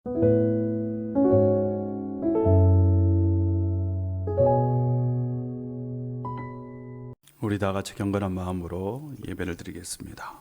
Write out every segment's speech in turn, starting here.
우리 다 같이 경건한 마음으로 예배를 드리겠습니다.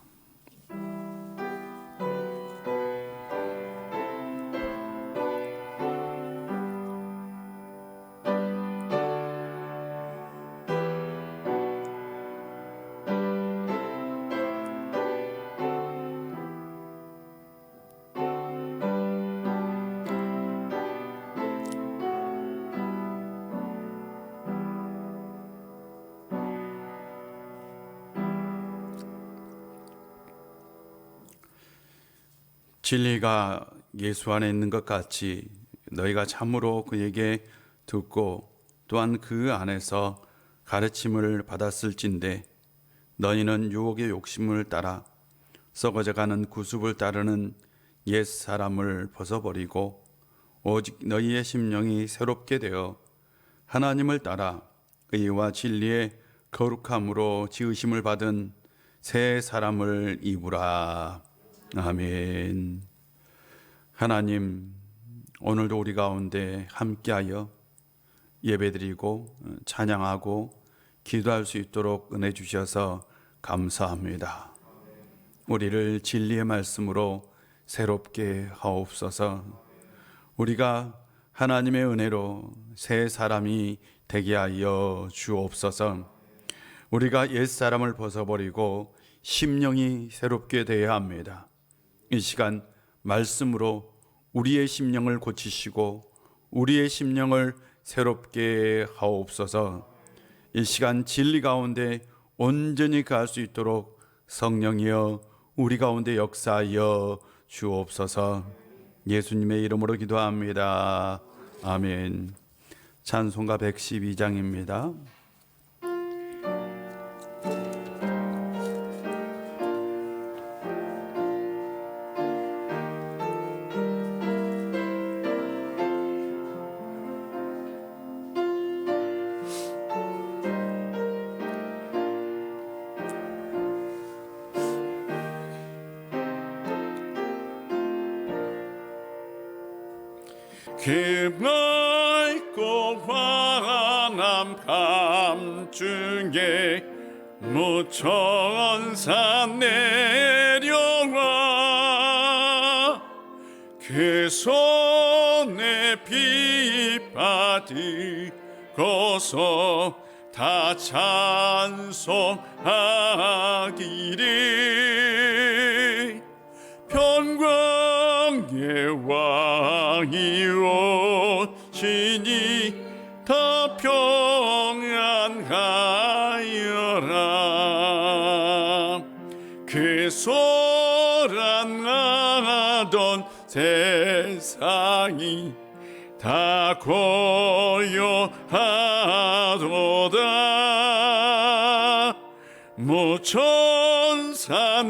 진리가 예수 안에 있는 것 같이 너희가 참으로 그에게 듣고 또한 그 안에서 가르침을 받았을진데 너희는 유혹의 욕심을 따라 썩어져가는 구습을 따르는 옛 사람을 벗어버리고 오직 너희의 심령이 새롭게 되어 하나님을 따라 의와 진리의 거룩함으로 지으심을 받은 새 사람을 입으라. 아멘. 하나님, 오늘도 우리 가운데 함께하여 예배드리고 찬양하고 기도할 수 있도록 은혜 주셔서 감사합니다. 우리를 진리의 말씀으로 새롭게 하옵소서. 우리가 하나님의 은혜로 새 사람이 되게 하여 주옵소서. 우리가 옛 사람을 벗어버리고 심령이 새롭게 되어야 합니다. 이 시간 말씀으로 우리의 심령을 고치시고 우리의 심령을 새롭게 하옵소서. 이 시간 진리 가운데 온전히 가할 수 있도록 성령이여 우리 가운데 역사하여 주옵소서. 예수님의 이름으로 기도합니다. 아멘. 찬송가 112장입니다. 그 맑고 환한 밤중에 무천산 내려와 그 손에 비 받으고서 다 찬송하기를 평강의 왕이 오시니 다 평안하여라. 그 소란하던 세상이 다 고요하도다. 무천산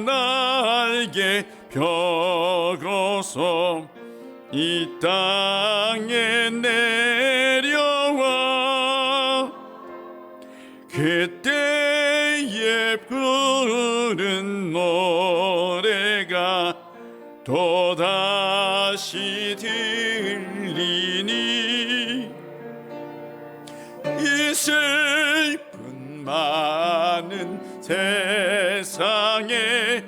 날개 펴고서 이 땅에 내려와 그때에 부른 노래가 또다시 들리니 이 슬픈 많은 세상에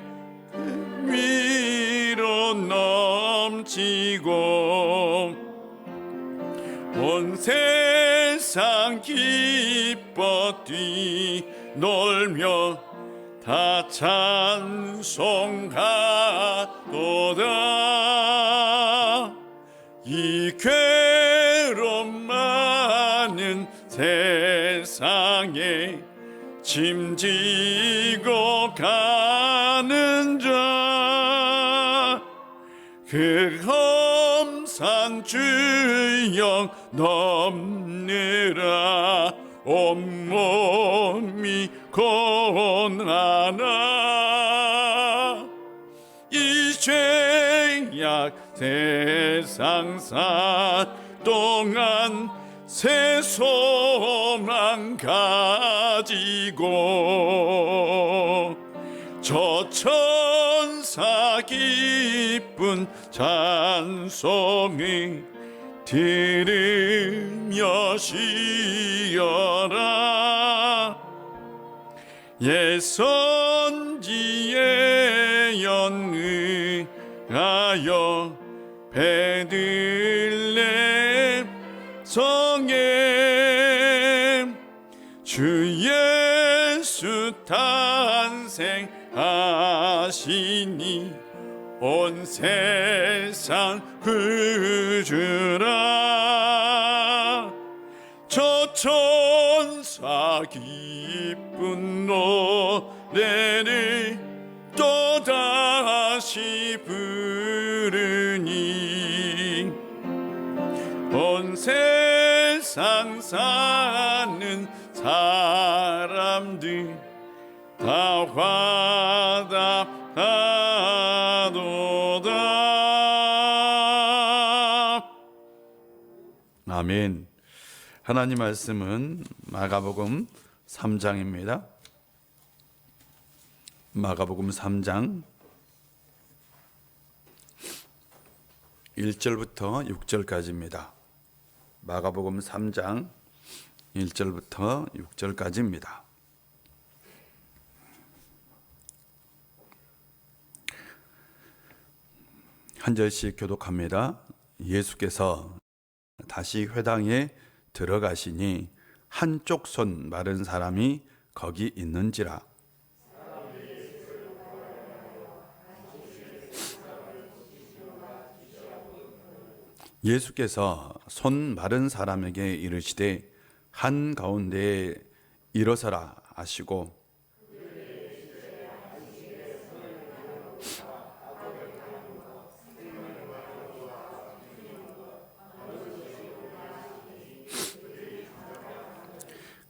위로 넘치고 온 세상 기뻐 뛰놀며 다 찬송하도다. 이 괴로움 많은 세상에 짐지고 가는 자 그 험산 주영 넘느라 온몸이 고난아 이 죄악 세상 산 동안 새 소망 가지고 저 천사 기쁨 기쁜 찬송이 들으며 쉬어라. 예선지에 연응하여 베들레헴 성에 주 예수 탄생하시니 온 세상 구주라. 저 천사 기쁜 노래를 또다시 부르니 온 세상 사는 사람들 다 화답하도다. 아멘. 하나님 말씀은 마가복음 3장입니다. 마가복음 3장 1절부터 6절까지입니다. 마가복음 3장 1절부터 6절까지입니다. 한 절씩 교독합니다. 예수께서 다시 회당에 들어가시니 한쪽 손 마른 사람이 거기 있는지라. 예수께서 손 마른 사람에게 이르시되 한가운데에 일어서라 하시고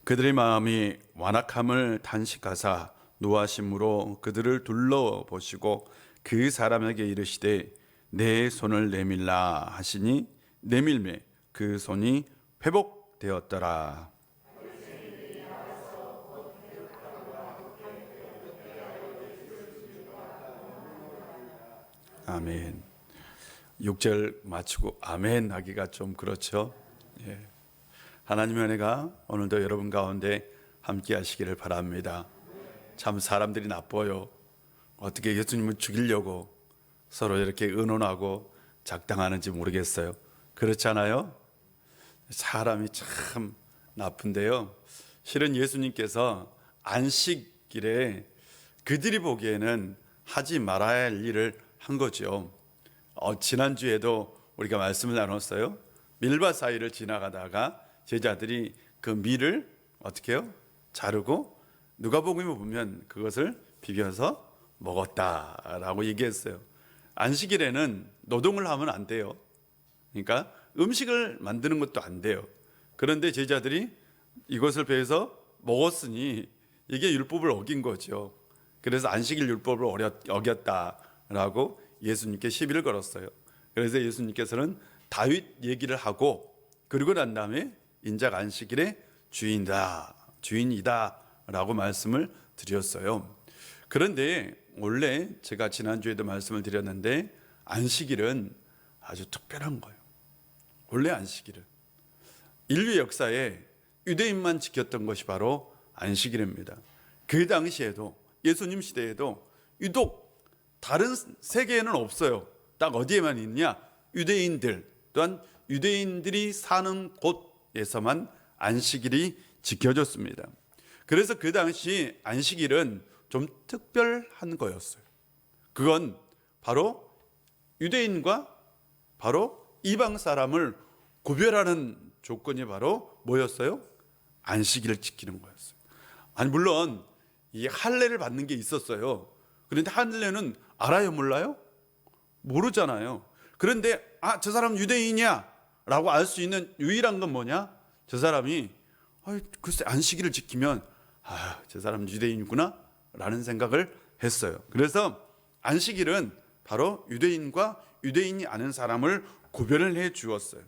그들의 마음이 완악함을 단식하사 노하심으로 그들을 둘러보시고 그 사람에게 이르시되 내 손을 내밀라 하시니 내밀매 그 손이 회복되었더라. 아멘. 6절 마치고 아멘 하기가 좀 그렇죠. 예. 하나님의 은혜가 오늘도 여러분 가운데 함께 하시기를 바랍니다. 참 사람들이 나빠요. 어떻게 예수님을 죽이려고 서로 이렇게 의논하고 작당하는지 모르겠어요. 그렇지 않아요? 사람이 참 나쁜데요. 실은 예수님께서 안식일에 그들이 보기에는 하지 말아야 할 일을 한 거죠. 지난주에도 우리가 말씀을 나눴어요. 밀밭 사이를 지나가다가 제자들이 그 밀을 어떻게 해요? 자르고 누가복음에 보면 그것을 비벼서 먹었다라고 얘기했어요. 안식일에는 노동을 하면 안 돼요. 그러니까 음식을 만드는 것도 안 돼요. 그런데 제자들이 이것을 배워서 먹었으니 이게 율법을 어긴 거죠. 그래서 안식일 율법을 어겼다라고 예수님께 시비를 걸었어요. 그래서 예수님께서는 다윗 얘기를 하고 그러고 난 다음에 인자가 안식일의 주인이다라고 말씀을 드렸어요. 그런데 원래 제가 지난주에도 말씀을 드렸는데 안식일은 아주 특별한 거예요. 원래 안식일은 인류 역사에 유대인만 지켰던 것이 바로 안식일입니다. 그 당시에도 예수님 시대에도 유독 다른 세계에는 없어요. 딱 어디에만 있냐? 유대인들 또한 유대인들이 사는 곳에서만 안식일이 지켜졌습니다. 그래서 그 당시 안식일은 좀 특별한 거였어요. 그건 바로 유대인과 바로 이방 사람을 구별하는 조건이 바로 뭐였어요? 안식일을 지키는 거였어요. 아니 물론 이 할례를 받는 게 있었어요. 그런데 할례는 알아요, 몰라요? 모르잖아요. 그런데 저 사람 유대인이야 라고 알 수 있는 유일한 건 뭐냐? 저 사람이 글쎄 안식일을 지키면 저 사람 유대인이구나 라는 생각을 했어요. 그래서 안식일은 바로 유대인과 유대인이 아닌 사람을 구별을 해 주었어요.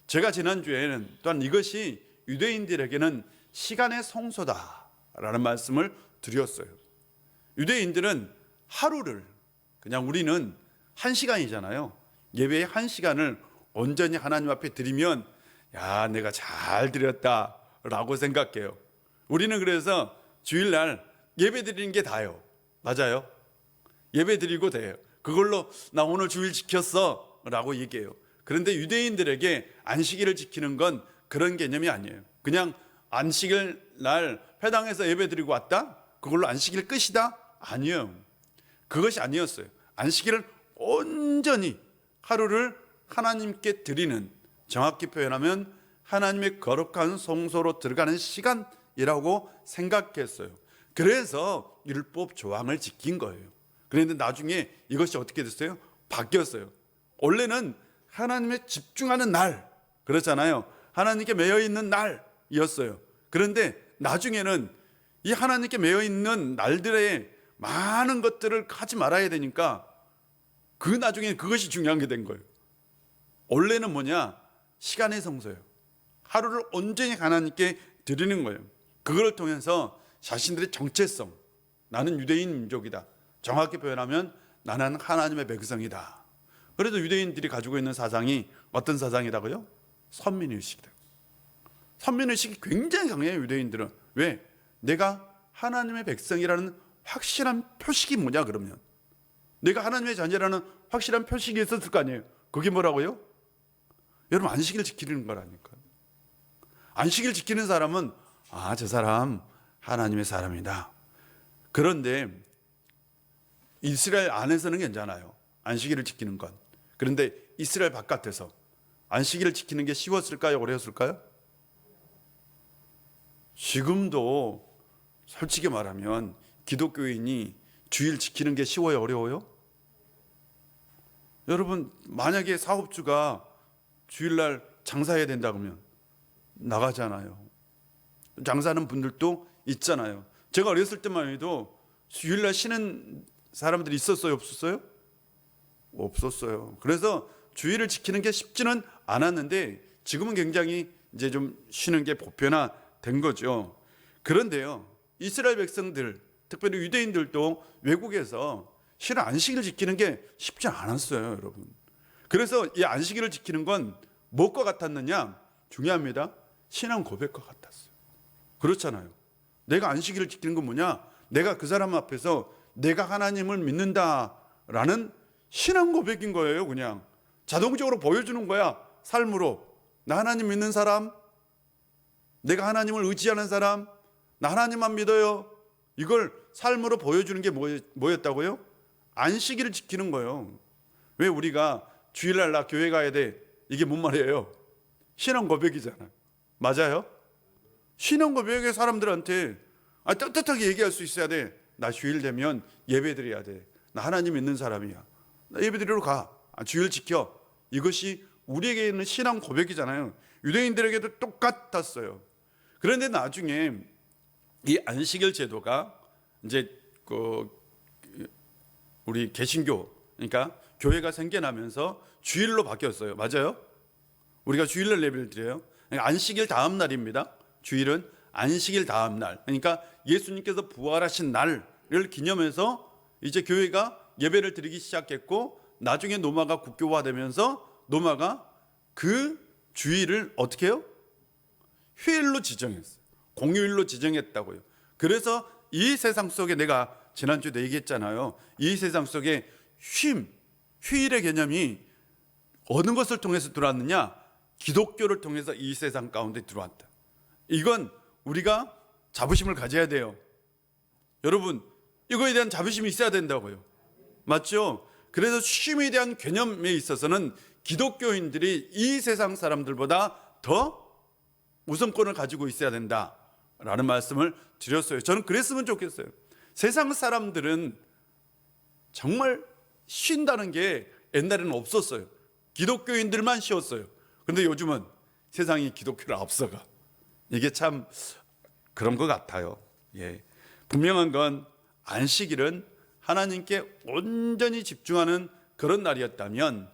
제가 지난주에는 또한 이것이 유대인들에게는 시간의 성소다라는 말씀을 드렸어요. 유대인들은 하루를 그냥 우리는 1시간이잖아요. 예배의 1시간을 온전히 하나님 앞에 드리면 야, 내가 잘 드렸다라고 생각해요. 우리는 그래서 주일날 예배 드리는 게 다요. 맞아요. 예배 드리고 돼요. 그걸로 나 오늘 주일 지켰어 라고 얘기해요. 그런데 유대인들에게 안식일을 지키는 건 그런 개념이 아니에요. 그냥 안식일 날 회당에서 예배 드리고 왔다? 그걸로 안식일 끝이다? 아니에요. 그것이 아니었어요. 안식일을 온전히 하루를 하나님께 드리는, 정확히 표현하면 하나님의 거룩한 성소로 들어가는 시간이라고 생각했어요. 그래서 율법 조항을 지킨 거예요. 그런데 나중에 이것이 어떻게 됐어요? 바뀌었어요. 원래는 하나님에 집중하는 날, 그렇잖아요. 하나님께 매여 있는 날이었어요. 그런데 나중에는 이 하나님께 매여 있는 날들에 많은 것들을 하지 말아야 되니까 그 나중에 그것이 중요한 게 된 거예요. 원래는 뭐냐? 시간의 성소예요. 하루를 온전히 하나님께 드리는 거예요. 그걸 통해서 자신들의 정체성, 나는 유대인 민족이다. 정확히 표현하면 나는 하나님의 백성이다. 그래도 유대인들이 가지고 있는 사상이 어떤 사상이라고요? 선민의식이다. 선민의식이 굉장히 강해요, 유대인들은. 왜? 내가 하나님의 백성이라는 확실한 표식이 뭐냐 그러면, 내가 하나님의 자녀라는 확실한 표식이 있었을 거 아니에요. 그게 뭐라고요? 여러분, 안식일 지키는 거라니까요. 안식일 지키는 사람은 저 사람 하나님의 사람이다. 그런데 이스라엘 안에서는 괜찮아요, 안식일을 지키는 건. 그런데 이스라엘 바깥에서 안식일을 지키는 게 쉬웠을까요? 어려웠을까요? 지금도 솔직히 말하면 기독교인이 주일 지키는 게 쉬워요? 어려워요? 여러분, 만약에 사업주가 주일날 장사해야 된다 그러면 나가잖아요. 장사하는 분들도 있잖아요. 제가 어렸을 때만 해도 주일날 쉬는 사람들이 있었어요? 없었어요? 없었어요. 그래서 주일을 지키는 게 쉽지는 않았는데 지금은 굉장히 이제 좀 쉬는 게 보편화된 거죠. 그런데요, 이스라엘 백성들, 특별히 유대인들도 외국에서 실은 안식일을 지키는 게 쉽지 않았어요, 여러분. 그래서 이 안식일을 지키는 건 무엇과 같았느냐? 중요합니다. 신앙 고백과 같았어요. 그렇잖아요. 내가 안식일을 지키는 건 뭐냐? 내가 그 사람 앞에서 내가 하나님을 믿는다라는 신앙 고백인 거예요. 그냥 자동적으로 보여주는 거야, 삶으로. 나 하나님 믿는 사람, 내가 하나님을 의지하는 사람, 나 하나님만 믿어요. 이걸 삶으로 보여주는 게 뭐였다고요? 안식일을 지키는 거예요. 왜 우리가 주일날 나 교회 가야 돼? 이게 뭔 말이에요? 신앙 고백이잖아요. 맞아요? 신앙 고백의 사람들한테 떳떳하게 얘기할 수 있어야 돼. 나 주일 되면 예배 드려야 돼. 나 하나님 믿는 사람이야. 나 예배 드리러 가. 주일 지켜. 이것이 우리에게 있는 신앙 고백이잖아요. 유대인들에게도 똑같았어요. 그런데 나중에 이 안식일 제도가 이제 우리 개신교, 그러니까 교회가 생겨나면서 주일로 바뀌었어요. 맞아요? 우리가 주일날 예배를 드려요. 그러니까 안식일 다음 날입니다. 주일은 안식일 다음 날. 그러니까 예수님께서 부활하신 날을 기념해서 이제 교회가 예배를 드리기 시작했고, 나중에 로마가 국교화되면서 로마가 그 주일을 어떻게 해요? 휴일로 지정했어요. 공휴일로 지정했다고요. 그래서 이 세상 속에, 내가 지난주에도 얘기했잖아요. 이 세상 속에 휴일의 개념이 어느 것을 통해서 들어왔느냐? 기독교를 통해서 이 세상 가운데 들어왔다. 이건 우리가 자부심을 가져야 돼요. 여러분, 이거에 대한 자부심이 있어야 된다고요. 맞죠? 그래서 쉼에 대한 개념에 있어서는 기독교인들이 이 세상 사람들보다 더 우선권을 가지고 있어야 된다라는 말씀을 드렸어요. 저는 그랬으면 좋겠어요. 세상 사람들은 정말 쉰다는 게 옛날에는 없었어요. 기독교인들만 쉬었어요. 그런데 요즘은 세상이 기독교를 앞서가. 이게 참 그런 것 같아요. 예. 분명한 건 안식일은 하나님께 온전히 집중하는 그런 날이었다면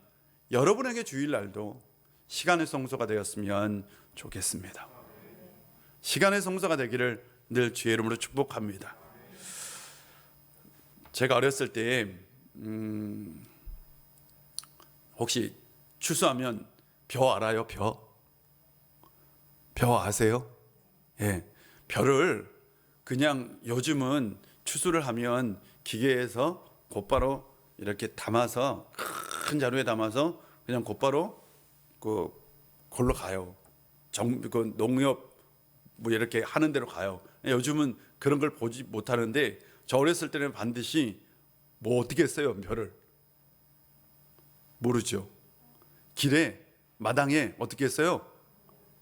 여러분에게 주일날도 시간의 성소가 되었으면 좋겠습니다. 시간의 성소가 되기를 늘 주의 이름으로 축복합니다. 제가 어렸을 때 혹시 추수하면 벼 알아요? 벼 아세요? 예, 벼를 그냥 요즘은 추수를 하면 기계에서 곧바로 이렇게 담아서 큰 자루에 담아서 그냥 곧바로 골로 가요. 그 농협 뭐 이렇게 하는 대로 가요. 요즘은 그런 걸 보지 못하는데 저 어렸을 때는 반드시 뭐 어떻게 했어요? 벼를 모르죠. 길에 마당에 어떻게 했어요?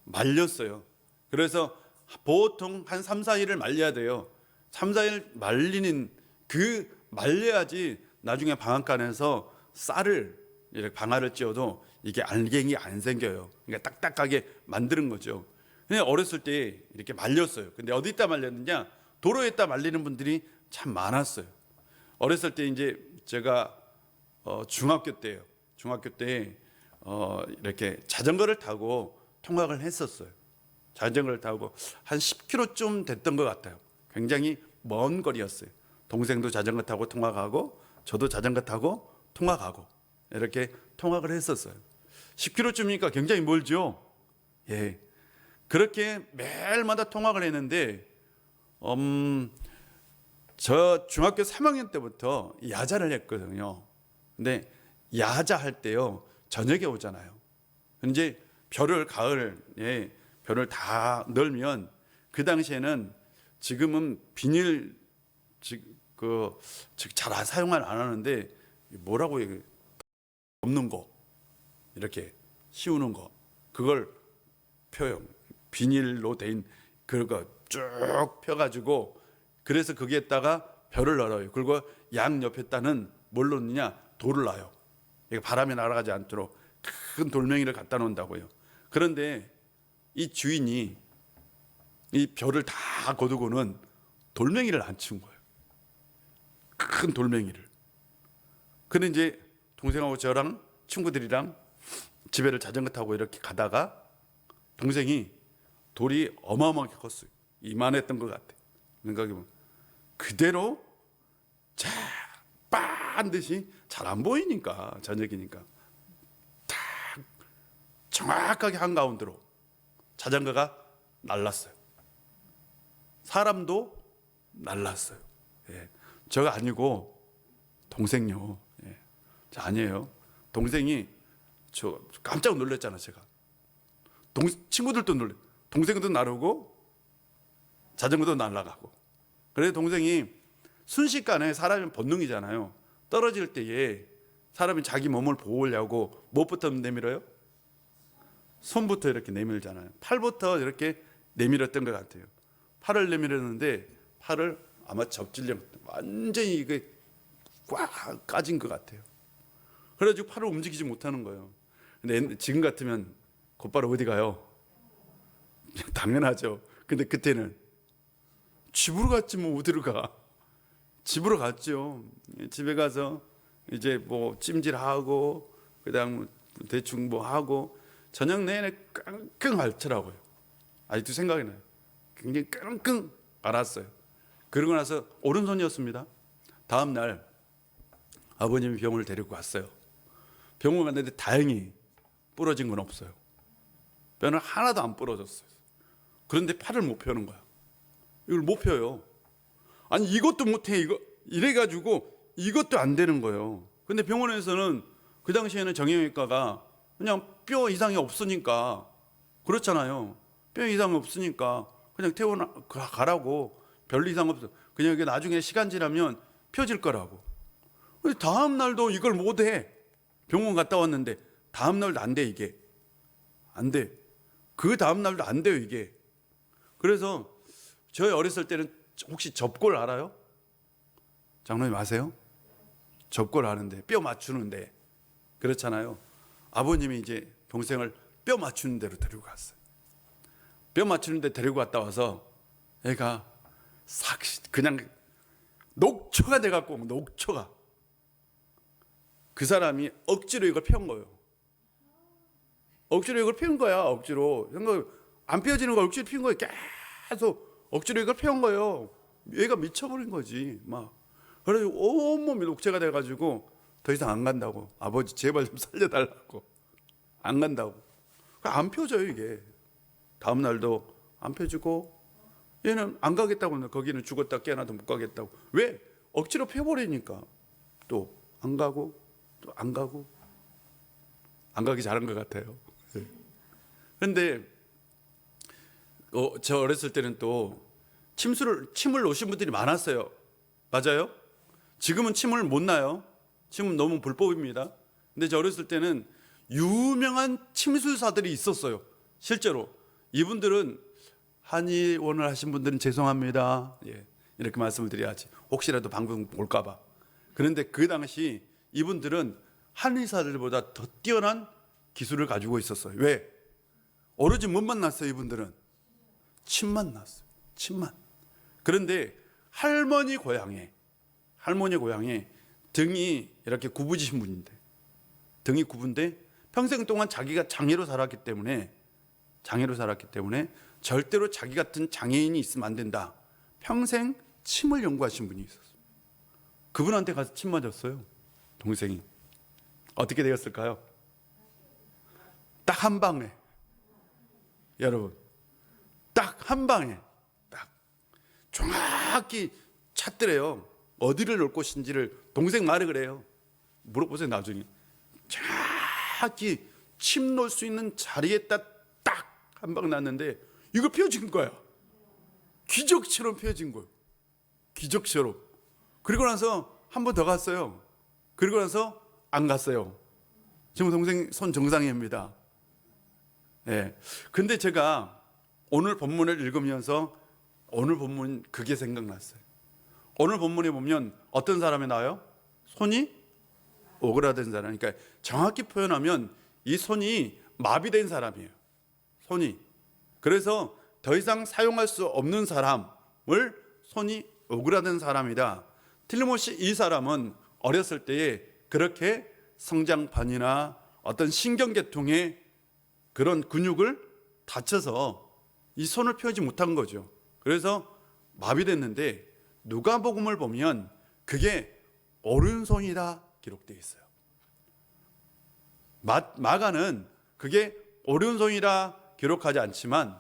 말렸어요. 그래서 보통 한 3, 4일을 말려야 돼요. 3, 4일 말리는 그 말려야지 나중에 방앗간에서 쌀을 이렇게 방아를 찧어도 이게 알갱이 안 생겨요. 그러니까 딱딱하게 만드는 거죠. 근데 어렸을 때 이렇게 말렸어요. 근데 어디다 말렸느냐? 도로에다 말리는 분들이 참 많았어요. 어렸을 때 이제 제가 중학교 때예요. 중학교 때 이렇게 자전거를 타고 통학을 했었어요. 자전거를 타고 한 10km쯤 됐던 것 같아요. 굉장히 먼 거리였어요. 동생도 자전거 타고 통학하고 저도 자전거 타고 통학하고 이렇게 통학을 했었어요. 10km쯤이니까 굉장히 멀죠. 예, 그렇게 매일마다 통학을 했는데 저 중학교 3학년 때부터 야자를 했거든요. 근데 야자 할 때요 저녁에 오잖아요. 이제 벼를 가을에 벼를 다 널면 그 당시에는 지금은 비닐 잘 사용을 안 하는데 뭐라고 얘기 없는 거 이렇게 씌우는 거 그걸 펴요. 비닐로 된 그거 쭉 펴가지고 그래서 거기에다가 벼를 널어요. 그리고 양 옆에다는 뭘 놓느냐 돌을 놔요. 이게 바람이 날아가지 않도록 큰 돌멩이를 갖다 놓는다고요. 그런데 이 주인이 이 벼를 다 거두고는 돌멩이를 안 치운 거예요. 큰 돌멩이를. 근데 이제 동생하고 저랑 친구들이랑 집에를 자전거 타고 이렇게 가다가 동생이 돌이 어마어마하게 컸어요. 이만했던 것 같아. 생각해 보면 그대로 자 반드시 잘 안 보이니까 저녁이니까 딱 정확하게 한가운데로 자전거가 날랐어요. 사람도 날랐어요. 예. 저가 아니고 동생요. 예. 저 아니에요. 동생이 저 깜짝 놀랐잖아 제가. 친구들도 놀래. 동생도 나르고 자전거도 날아가고. 그래서 동생이 순식간에 사람이 본능이잖아요. 떨어질 때에 사람이 자기 몸을 보호하려고 무엇부터 내밀어요? 손부터 이렇게 내밀잖아요. 팔부터 이렇게 내밀었던 것 같아요. 팔을 내밀었는데 팔을 아마 접질려 완전히 이게 꽉 까진 것 같아요. 그래가지고 팔을 움직이지 못하는 거예요. 근데 지금 같으면 곧바로 어디 가요? 당연하죠. 근데 그때는 집으로 갔지 뭐 어디로 가? 집으로 갔죠. 집에 가서 이제 뭐 찜질하고 그다음 대충 뭐 하고 저녁 내내 끙끙 앓더라고요. 아직도 생각이 나요. 굉장히 끙끙 앓았어요. 그러고 나서 오른손이었습니다. 다음 날 아버님이 병원을 데리고 갔어요. 병원 갔는데 다행히 부러진 건 없어요. 뼈는 하나도 안 부러졌어요. 그런데 팔을 못 펴는 거야. 이걸 못 펴요. 아니 이것도 못해 이래가지고 이것도 안 되는 거예요. 근데 병원에서는 그 당시에는 정형외과가 그냥 뼈 이상이 없으니까 그렇잖아요. 뼈 이상이 없으니까 그냥 가라고 별 이상 없어. 그냥 이게 나중에 시간 지나면 펴질 거라고. 다음 날도 이걸 못해. 병원 갔다 왔는데 다음 날도 안 돼 이게. 안 돼. 그 다음 날도 안 돼요 이게. 그래서 저희 어렸을 때는 혹시 접골 알아요? 장로님 아세요? 접골 아는데 뼈 맞추는데 그렇잖아요. 아버님이 이제 동생을 뼈 맞추는 데로 데리고 갔어요. 뼈 맞추는 데 데리고 갔다 와서 애가 싹 그냥 녹초가 돼갖고 녹초가 그 사람이 억지로 이걸 펴은 거예요. 억지로 이걸 펴은 거야. 억지로 안 펴지는 거 억지로 펴은 거예요. 계속 억지로 이걸 펴은 거예요. 얘가 미쳐버린 거지 막. 그래가지고 온몸이 녹채가 돼가지고 더 이상 안 간다고. 아버지 제발 좀 살려달라고. 안 간다고. 안 펴져요 이게. 다음 날도 안 펴지고, 얘는 안 가겠다고. 거기는 죽었다 깨어나도 못 가겠다고. 왜? 억지로 펴버리니까. 또 안 가고 또 안 가고. 안 가기 잘한 것 같아요. 그런데 저 어렸을 때는 또 침을 놓으신 분들이 많았어요. 맞아요? 지금은 침을 못 놔요. 침은 너무 불법입니다. 근데 저 어렸을 때는 유명한 침술사들이 있었어요. 실제로 이분들은 한의원을 하신 분들은 죄송합니다. 예, 이렇게 말씀을 드려야지. 혹시라도 방송 볼까 봐. 그런데 그 당시 이분들은 한의사들보다 더 뛰어난 기술을 가지고 있었어요. 왜? 오로지 뭐만 났어요 이분들은? 침만 났어요. 침만. 그런데 할머니 고향에 등이 이렇게 굽으신 분인데, 등이 굽은데 평생 동안 자기가 장애로 살았기 때문에 절대로 자기 같은 장애인이 있으면 안 된다. 평생 침을 연구하신 분이 있었어요. 그분한테 가서 침 맞았어요. 동생이. 어떻게 되었을까요? 딱 한 방에. 여러분, 딱 한 방에 딱 정확히 찾더래요. 어디를 놓을 곳인지를. 동생 말을 그래요. 물어보세요 나중에. 정확히 침 놓을 수 있는 자리에다 딱 한 방 났는데 이거 펴진 거야. 기적처럼 펴진 거예요. 기적처럼. 그리고 나서 한 번 더 갔어요. 그리고 나서 안 갔어요. 지금 동생 손 정상입니다. 예. 근데 제가 오늘 본문을 읽으면서 오늘 본문 그게 생각났어요. 오늘 본문에 보면 어떤 사람이 나와요? 손이 오그라든 사람. 그러니까 정확히 표현하면 이 손이 마비된 사람이에요. 손이. 그래서 더 이상 사용할 수 없는 사람을 손이 오그라든 사람이다. 틀림없이 이 사람은 어렸을 때에 그렇게 성장판이나 어떤 신경계통의 그런 근육을 다쳐서 이 손을 펴지 못한 거죠. 그래서 마비됐는데 누가복음을 보면 그게 오른손이다 기록되어 있어요. 마가는 그게 오른손이라 기록하지 않지만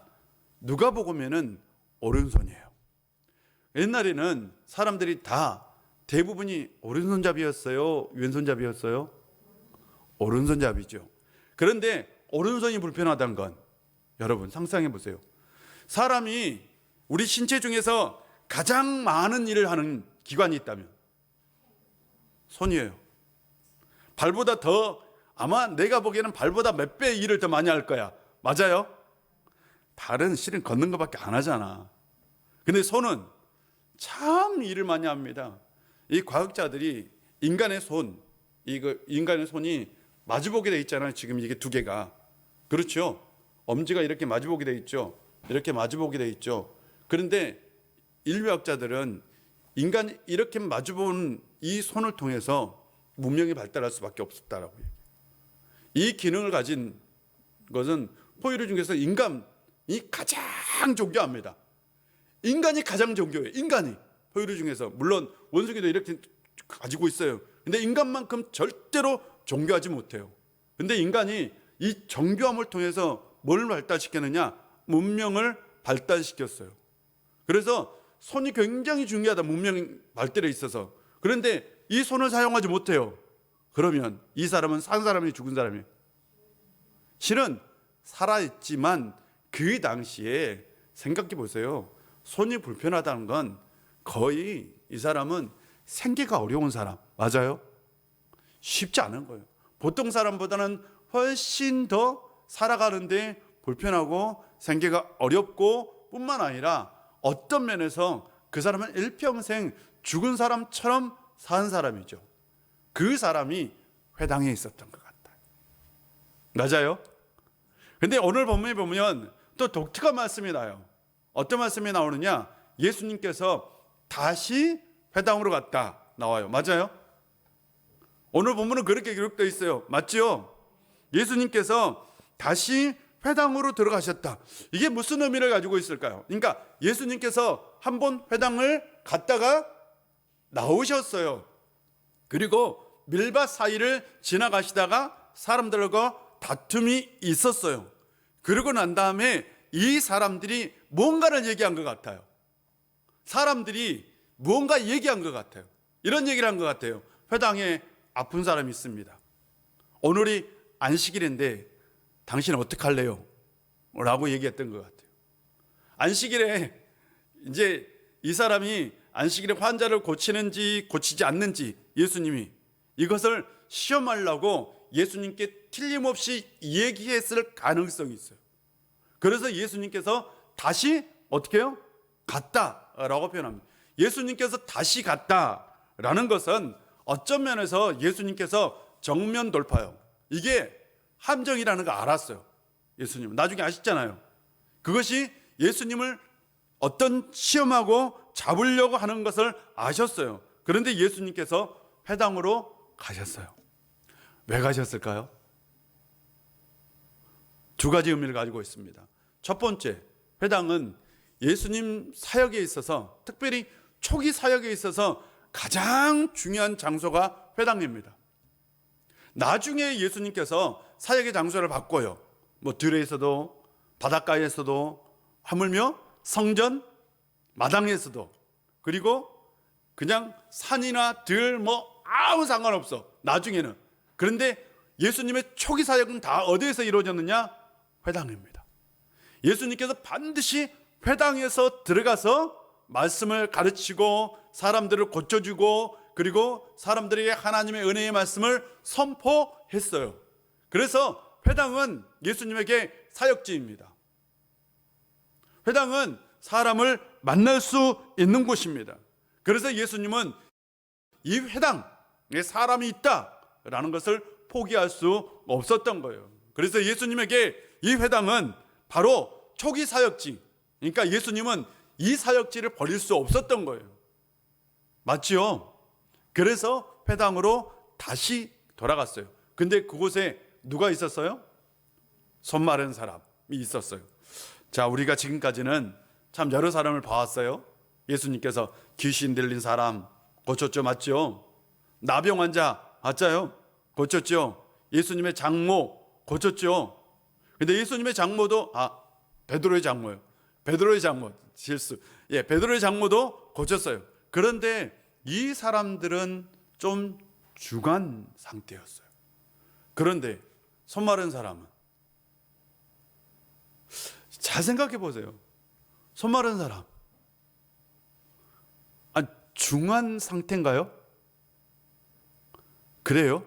누가복음에는 오른손이에요. 옛날에는 사람들이 다 대부분이 오른손잡이였어요? 왼손잡이였어요? 오른손잡이죠. 그런데 오른손이 불편하다는 건 여러분 상상해 보세요. 사람이 우리 신체 중에서 가장 많은 일을 하는 기관이 있다면 손이에요. 발보다 더, 아마 내가 보기에는 발보다 몇 배 일을 더 많이 할 거야. 맞아요? 발은 실은 걷는 것밖에 안 하잖아. 근데 손은 참 일을 많이 합니다. 이 과학자들이 인간의 손이 마주보게 돼 있잖아요. 지금 이게 두 개가. 그렇죠? 엄지가 이렇게 마주보게 돼 있죠. 이렇게 마주보게 돼 있죠. 그런데 인류학자들은 인간이 이렇게 마주보는 이 손을 통해서 문명이 발달할 수밖에 없었다라고 얘기해요. 이 기능을 가진 것은 포유류 중에서 인간이 가장 존귀합니다. 인간이 가장 존귀해요. 인간이 포유류 중에서. 물론 원숭이도 이렇게 가지고 있어요. 근데 인간만큼 절대로 존귀하지 못해요. 근데 인간이 이 정교함을 통해서 뭘 발달시켰느냐? 문명을 발달시켰어요. 그래서 손이 굉장히 중요하다. 문명이 발달에 있어서. 그런데 이 손을 사용하지 못해요. 그러면 이 사람은 산 사람이 죽은 사람이에요. 실은 살아있지만 그 당시에 생각해 보세요. 손이 불편하다는 건 거의 이 사람은 생계가 어려운 사람. 맞아요? 쉽지 않은 거예요. 보통 사람보다는 훨씬 더 살아가는데 불편하고 생계가 어렵고 뿐만 아니라 어떤 면에서 그 사람은 일평생 죽은 사람처럼 산 사람이죠. 그 사람이 회당에 있었던 것 같아요. 맞아요? 근데 오늘 본문에 보면 또 독특한 말씀이 나요. 어떤 말씀이 나오느냐? 예수님께서 다시 회당으로 갔다 나와요. 맞아요? 오늘 본문은 그렇게 기록되어 있어요. 맞죠? 예수님께서 다시 회당으로 들어가셨다. 이게 무슨 의미를 가지고 있을까요? 그러니까 예수님께서 한번 회당을 갔다가 나오셨어요. 그리고 밀밭 사이를 지나가시다가 사람들과 다툼이 있었어요. 그러고 난 다음에 이 사람들이 뭔가를 얘기한 것 같아요. 사람들이 뭔가 얘기한 것 같아요. 이런 얘기를 한 것 같아요. 회당에 아픈 사람이 있습니다. 오늘이 안식일인데 당신 어떡할래요? 라고 얘기했던 것 같아요. 안식일에 이제 이 사람이 안식일에 환자를 고치는지 고치지 않는지 예수님이 이것을 시험하려고 예수님께 틀림없이 얘기했을 가능성이 있어요. 그래서 예수님께서 다시 어떻게 해요? 갔다라고 표현합니다. 예수님께서 다시 갔다라는 것은 어떤 면에서 예수님께서 정면 돌파요. 이게 함정이라는 거 알았어요. 예수님은 나중에 아시잖아요. 그것이 예수님을 어떤 시험하고 잡으려고 하는 것을 아셨어요. 그런데 예수님께서 회당으로 가셨어요. 왜 가셨을까요? 두 가지 의미를 가지고 있습니다. 첫 번째, 회당은 예수님 사역에 있어서, 특별히 초기 사역에 있어서 가장 중요한 장소가 회당입니다. 나중에 예수님께서 사역의 장소를 바꿔요. 뭐 들에서도, 바닷가에서도, 하물며 성전 마당에서도, 그리고 그냥 산이나 들 뭐 아무 상관없어. 나중에는. 그런데 예수님의 초기 사역은 다 어디에서 이루어졌느냐? 회당입니다. 예수님께서 반드시 회당에서 들어가서 말씀을 가르치고 사람들을 고쳐주고 그리고 사람들에게 하나님의 은혜의 말씀을 선포했어요. 그래서 회당은 예수님에게 사역지입니다. 회당은 사람을 만날 수 있는 곳입니다. 그래서 예수님은 이 회당에 사람이 있다라는 것을 포기할 수 없었던 거예요. 그래서 예수님에게 이 회당은 바로 초기 사역지, 그러니까 예수님은 이 사역지를 버릴 수 없었던 거예요. 맞지요? 그래서 회당으로 다시 돌아갔어요. 근데 그곳에 누가 있었어요? 손 마른 사람이 있었어요. 자, 우리가 지금까지는 참 여러 사람을 봐왔어요. 예수님께서 귀신 들린 사람 고쳤죠, 맞죠? 나병 환자 맞아요, 고쳤죠. 예수님의 장모 고쳤죠. 근데 예수님의 장모도 베드로의 장모요. 베드로의 장모 실수. 베드로의 장모도 고쳤어요. 그런데 이 사람들은 좀 중한 상태였어요. 그런데 손 마른 사람은 잘 생각해 보세요. 손 마른 사람 중한 상태인가요? 그래요?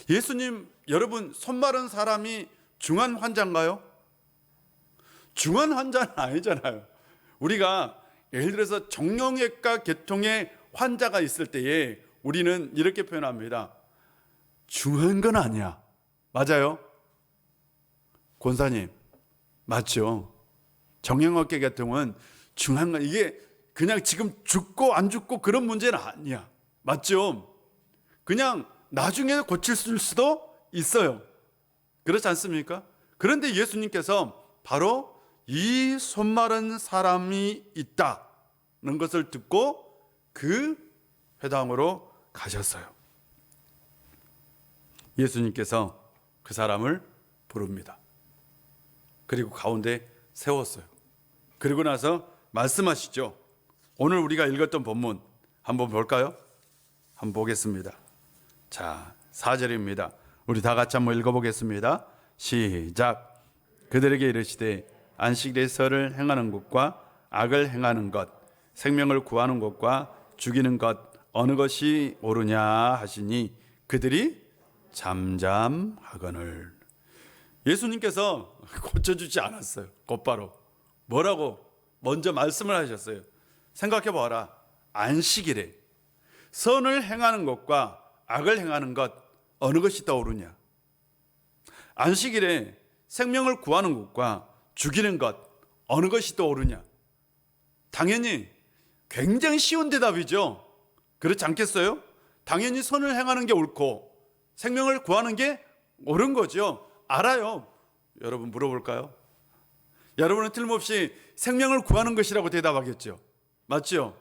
예수님, 여러분, 손 마른 사람이 중한 환자인가요? 중한 환자는 아니잖아요. 우리가 예를 들어서 정형외과 계통의 환자가 있을 때에 우리는 이렇게 표현합니다. 중한 건 아니야. 맞아요? 권사님, 맞죠? 정형외과 계통은 중한 건, 이게 그냥 지금 죽고 안 죽고 그런 문제는 아니야. 맞죠? 그냥 나중에 고칠 수도 있어요. 그렇지 않습니까? 그런데 예수님께서 바로 이 손 마른 사람이 있다는 것을 듣고 그 회당으로 가셨어요. 예수님께서 그 사람을 부릅니다. 그리고 가운데 세웠어요. 그리고 나서 말씀하시죠. 오늘 우리가 읽었던 본문 한번 볼까요? 한번 보겠습니다. 자, 4절입니다. 우리 다 같이 한번 읽어보겠습니다. 시작. 그들에게 이르시되 안식일에 설을 행하는 것과 악을 행하는 것, 생명을 구하는 것과 죽이는 것 어느 것이 옳으냐 하시니 그들이 잠잠하거늘. 예수님께서 고쳐주지 않았어요. 곧바로 뭐라고 먼저 말씀을 하셨어요. 생각해 봐라. 안식일에 선을 행하는 것과 악을 행하는 것 어느 것이 더 옳으냐? 안식일에 생명을 구하는 것과 죽이는 것 어느 것이 더 옳으냐? 당연히 굉장히 쉬운 대답이죠. 그렇지 않겠어요? 당연히 선을 행하는 게 옳고 생명을 구하는 게 옳은 거죠. 알아요. 여러분 물어볼까요? 여러분은 틀림없이 생명을 구하는 것이라고 대답하겠죠. 맞죠?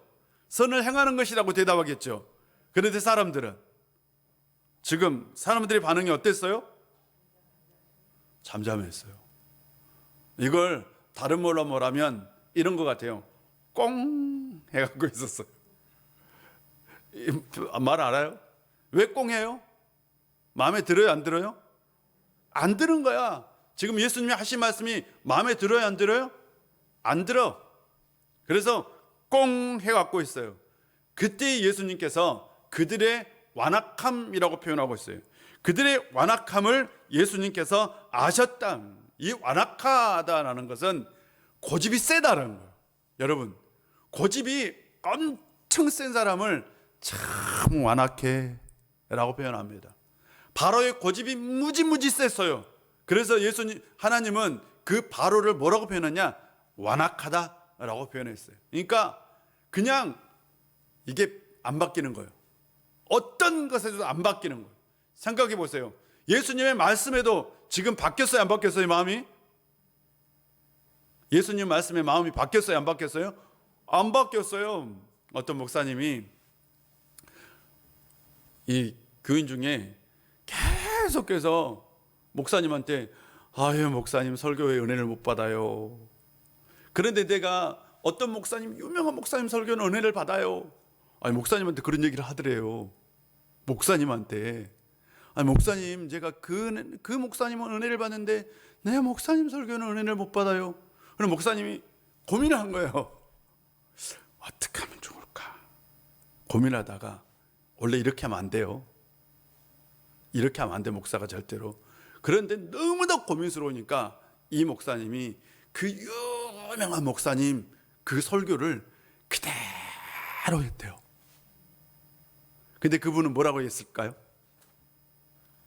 선을 행하는 것이라고 대답하겠죠. 그런데 사람들은 지금 사람들의 반응이 어땠어요? 잠잠했어요. 이걸 다른 말로 뭐라면 이런 것 같아요. 꽁 해갖고 있었어요. 말 알아요? 왜 꽁해요? 마음에 들어요? 안 들어요? 안 들은 거야. 지금 예수님이 하신 말씀이 마음에 들어요? 안 들어요? 안 들어. 그래서 꽁 해갖고 있어요. 그때 예수님께서 그들의 완악함이라고 표현하고 있어요. 그들의 완악함을 예수님께서 아셨다. 이 완악하다라는 것은 고집이 세다라는 거예요. 여러분, 고집이 엄청 센 사람을 참 완악해 라고 표현합니다. 바로의 고집이 무지무지 셌어요. 그래서 하나님은 그 바로를 뭐라고 표현하냐? 완악하다라고 표현했어요. 그러니까 그냥 이게 안 바뀌는 거예요. 어떤 것에도 안 바뀌는 거예요. 생각해 보세요. 예수님의 말씀에도 지금 바뀌었어요? 안 바뀌었어요? 마음이? 예수님 말씀에 마음이 바뀌었어요? 안 바뀌었어요? 안 바뀌었어요. 어떤 목사님이 이 교인 중에 계속해서 목사님한테 아유 목사님 설교에 은혜를 못 받아요. 그런데 내가 어떤 목사님 유명한 목사님 설교는 은혜를 받아요. 아니 목사님한테 그런 얘기를 하더래요. 목사님한테 아니 목사님 제가 그 목사님은 은혜를 받는데 내 목사님 설교는 은혜를 못 받아요. 그럼 목사님이 고민을 한 거예요. 어떻게 하면 좋을까? 고민하다가 원래 이렇게 하면 안 돼요. 이렇게 하면 안 돼 목사가 절대로. 그런데 너무나 고민스러우니까 이 목사님이 그 유명한 목사님 그 설교를 그대로 했대요. 근데 그분은 뭐라고 했을까요?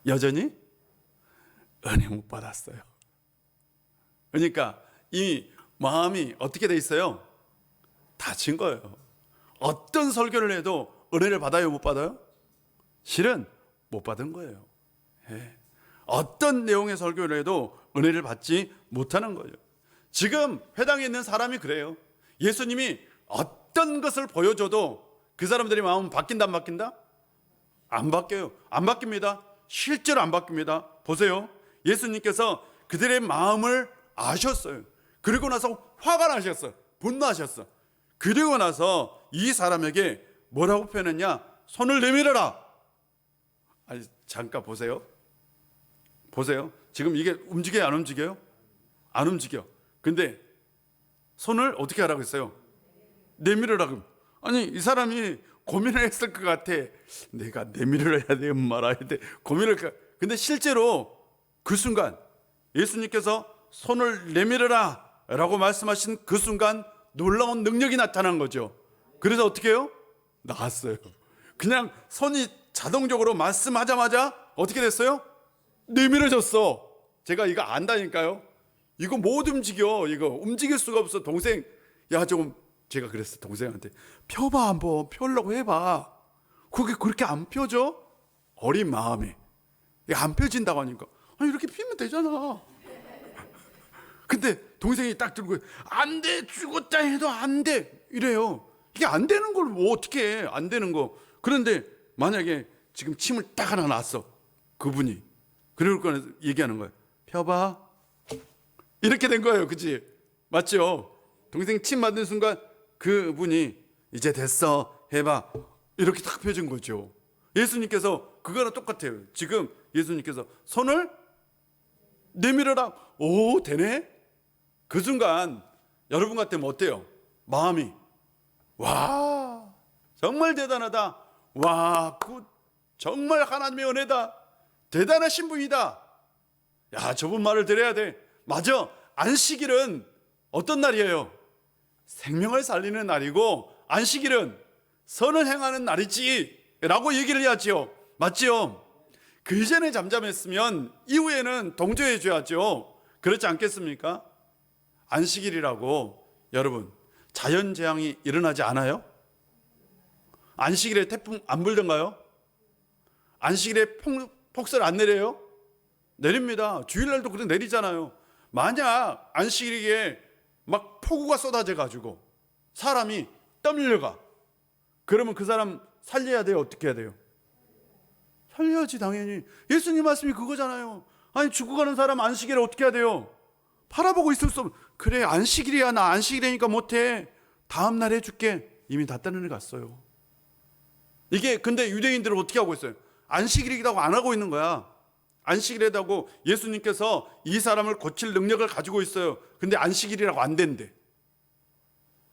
여전히 은혜 못 받았어요. 그러니까 이 마음이 어떻게 돼 있어요? 다친 거예요. 어떤 설교를 해도 은혜를 받아요, 못 받아요? 실은 못 받은 거예요. 예. 어떤 내용의 설교를 해도 은혜를 받지 못하는 거예요. 지금 회당에 있는 사람이 그래요. 예수님이 어떤 것을 보여줘도 그 사람들의 마음은 바뀐다 안 바뀐다? 안 바뀌어요. 안 바뀝니다. 실제로 안 바뀝니다. 보세요. 예수님께서 그들의 마음을 아셨어요. 그리고 나서 화가 나셨어요. 분노하셨어요. 그리고 나서 이 사람에게 뭐라고 표현했냐? 손을 내밀어라. 아니 잠깐 보세요. 보세요. 지금 이게 움직여요? 안 움직여요? 안 움직여. 근데 손을 어떻게 하라고 했어요? 내밀으라고. 아니 이 사람이 고민을 했을 것 같아. 내가 내밀어야 돼 말아야 돼 고민을. 근데 실제로 그 순간 예수님께서 손을 내밀어라 라고 말씀하신 그 순간 놀라운 능력이 나타난 거죠. 그래서 어떻게 해요? 나았어요. 그냥 손이 자동적으로 말씀하자마자 어떻게 됐어요? 내밀어졌어. 제가 이거 안다니까요. 이거 못 움직여. 이거 움직일 수가 없어. 동생 야 좀 제가 그랬어. 동생한테 펴봐 한번 펴려고 해봐. 그게 그렇게 안 펴져? 어린 마음에 안 펴진다고 하니까 아니 이렇게 피면 되잖아. 근데 동생이 딱 들고 안 돼 죽었다 해도 안 돼 이래요. 이게 안 되는 걸 뭐 어떻게 해. 안 되는 거. 그런데 만약에 지금 침을 딱 하나 놨어 그분이. 그럴 거는 얘기하는 거예요. 펴봐. 이렇게 된 거예요. 그치? 맞죠? 동생 침 맞는 순간 그분이 이제 됐어 해봐 이렇게 딱 펴진 거죠. 예수님께서 그거랑 똑같아요. 지금 예수님께서 손을 내밀어라. 오 되네. 그 순간 여러분 같으면 어때요? 마음이 와 정말 대단하다. 와 정말 하나님의 은혜다. 대단하신 분이다. 야 저분 말을 들어야 돼. 맞아. 안식일은 어떤 날이에요? 생명을 살리는 날이고 안식일은 선을 행하는 날이지 라고 얘기를 해야죠. 맞죠? 그 이전에 잠잠했으면 이후에는 동조해 줘야죠. 그렇지 않겠습니까? 안식일이라고 여러분 자연재앙이 일어나지 않아요? 안식일에 태풍 안 불던가요? 안식일에 폭설 안 내려요? 내립니다. 주일날도 그래 내리잖아요. 만약 안식일에 막 폭우가 쏟아져 가지고 사람이 떠밀려가 그러면 그 사람 살려야 돼요? 어떻게 해야 돼요? 살려야지 당연히. 예수님 말씀이 그거잖아요. 아니 죽어가는 사람 안식일에 어떻게 해야 돼요? 바라보고 있을 수 없어. 그래 안식일이야, 나 안식일이니까 못해. 다음 날 해줄게. 이미 다 떠내려 갔어요. 이게 근데 유대인들은 어떻게 하고 있어요? 안식일이라고 안 하고 있는 거야. 안식일이라고 예수님께서 이 사람을 고칠 능력을 가지고 있어요. 근데 안식일이라고 안 된대.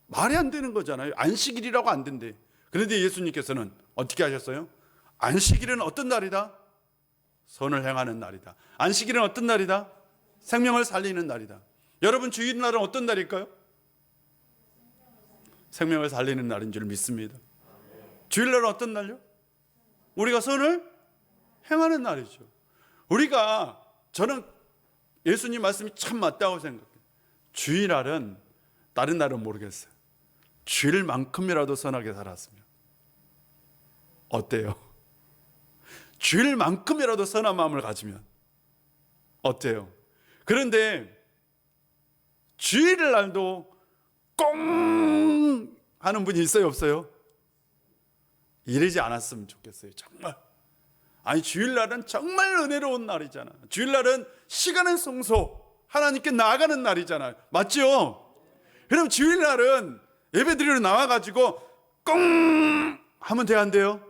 말이 안 되는 거잖아요. 안식일이라고 안 된대. 그런데 예수님께서는 어떻게 하셨어요? 안식일은 어떤 날이다? 선을 행하는 날이다. 안식일은 어떤 날이다? 생명을 살리는 날이다. 여러분 주일날은 어떤 날일까요? 생명을 살리는 날인 줄 믿습니다. 주일날은 어떤 날요? 우리가 선을 행하는 날이죠. 저는 예수님 말씀이 참 맞다고 생각해요. 주일날은 다른 날은 모르겠어요. 주일만큼이라도 선하게 살았으면 어때요? 주일만큼이라도 선한 마음을 가지면 어때요? 그런데 주일날도 꽁 하는 분이 있어요, 없어요? 이러지 않았으면 좋겠어요. 정말. 아니 주일날은 정말 은혜로운 날이잖아. 주일날은 시간의 성소, 하나님께 나아가는 날이잖아요. 맞죠? 그럼 주일날은 예배드리러 나와가지고 꽁 하면 돼요, 안 돼요?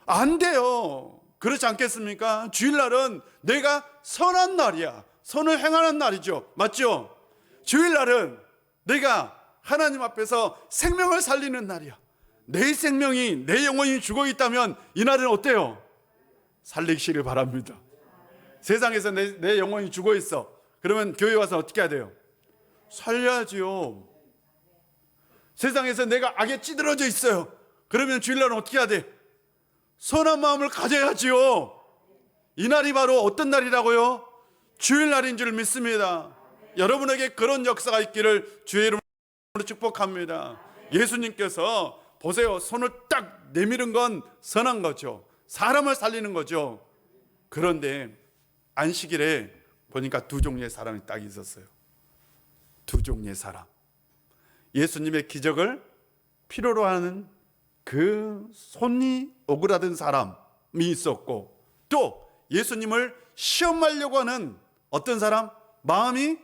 안 돼요. 그렇지 않겠습니까? 주일날은 내가 선한 날이야. 선을 행하는 날이죠. 맞죠? 주일날은 내가 하나님 앞에서 생명을 살리는 날이야. 내 생명이, 내 영혼이 죽어 있다면 이 날은 어때요? 살리시길 바랍니다. 세상에서 내 영혼이 죽어 있어. 그러면 교회 와서 어떻게 해야 돼요? 살려야지요. 세상에서 내가 악에 찌들어져 있어요. 그러면 주일날은 어떻게 해야 돼? 선한 마음을 가져야지요. 이 날이 바로 어떤 날이라고요? 주일날인 줄 믿습니다. 여러분에게 그런 역사가 있기를 주의 이름으로 축복합니다. 예수님께서 보세요. 손을 딱 내미는 건 선한 거죠. 사람을 살리는 거죠. 그런데 안식일에 보니까 두 종류의 사람이 딱 있었어요. 두 종류의 사람. 예수님의 기적을 필요로 하는 그 손이 오그라든 사람이 있었고, 또 예수님을 시험하려고 하는 어떤 사람, 마음이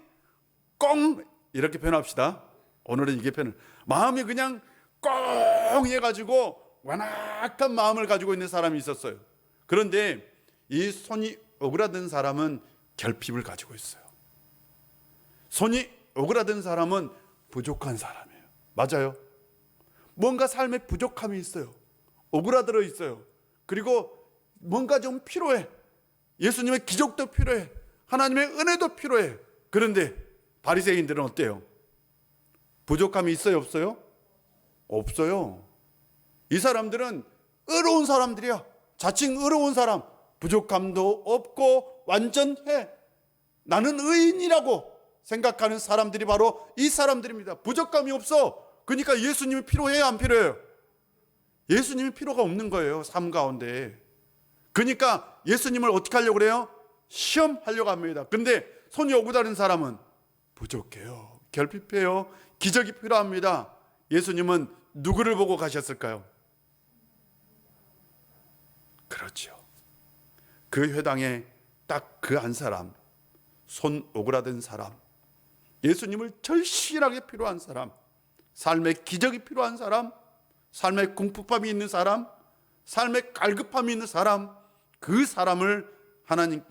꽁 이렇게 표현합시다. 오늘은 이게 마음이 그냥 꽁 해가지고 완악한 마음을 가지고 있는 사람이 있었어요. 그런데 이 손이 오그라든 사람은 결핍을 가지고 있어요. 손이 오그라든 사람은 부족한 사람이에요. 맞아요. 뭔가 삶에 부족함이 있어요. 오그라들어 있어요. 그리고 뭔가 좀 필요해. 예수님의 기적도 필요해. 하나님의 은혜도 필요해. 그런데 바리새인들은 어때요? 부족함이 있어요, 없어요? 없어요. 이 사람들은 의로운 사람들이야. 자칭 의로운 사람. 부족함도 없고 완전해. 나는 의인이라고 생각하는 사람들이 바로 이 사람들입니다. 부족함이 없어. 그러니까 예수님이 필요해요, 안 필요해요? 예수님이 필요가 없는 거예요, 삶 가운데. 그러니까 예수님을 어떻게 하려고 그래요? 시험하려고 합니다. 근데 손이 오그라든 사람은 부족해요. 결핍해요. 기적이 필요합니다. 예수님은 누구를 보고 가셨을까요? 그렇죠. 그 회당에 딱 그 한 사람, 손 오그라든 사람, 예수님을 절실하게 필요한 사람, 삶의 기적이 필요한 사람, 삶의 궁핍함이 있는 사람, 삶의 갈급함이 있는 사람, 그 사람을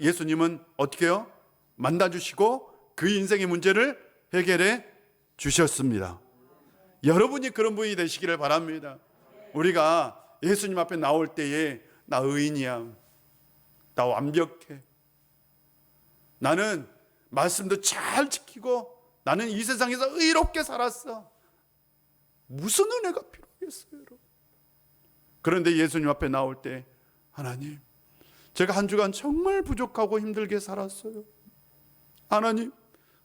예수님은 어떻게 해요? 만나주시고 그 인생의 문제를 해결해 주셨습니다. 여러분이 그런 분이 되시기를 바랍니다. 우리가 예수님 앞에 나올 때에 나 의인이야, 나 완벽해, 나는 말씀도 잘 지키고 나는 이 세상에서 의롭게 살았어, 무슨 은혜가 필요하겠어요, 여러분? 그런데 예수님 앞에 나올 때 하나님, 제가 한 주간 정말 부족하고 힘들게 살았어요. 하나님,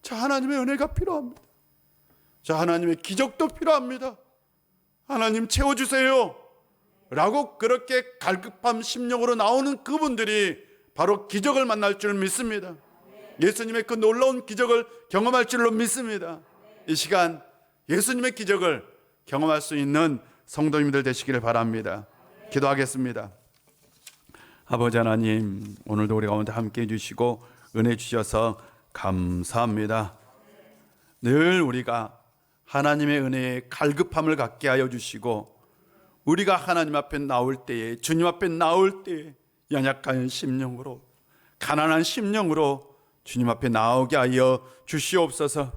저 하나님의 은혜가 필요합니다. 저 하나님의 기적도 필요합니다. 하나님 채워주세요 라고 그렇게 갈급함 심령으로 나오는 그분들이 바로 기적을 만날 줄 믿습니다. 예수님의 그 놀라운 기적을 경험할 줄로 믿습니다. 이 시간 예수님의 기적을 경험할 수 있는 성도님들 되시기를 바랍니다. 기도하겠습니다. 아버지 하나님, 오늘도 우리 가운데 함께 해주시고 은혜 주셔서 감사합니다. 늘 우리가 하나님의 은혜에 갈급함을 갖게 하여 주시고, 우리가 하나님 앞에 나올 때에, 주님 앞에 나올 때에 연약한 심령으로, 가난한 심령으로 주님 앞에 나오게 하여 주시옵소서.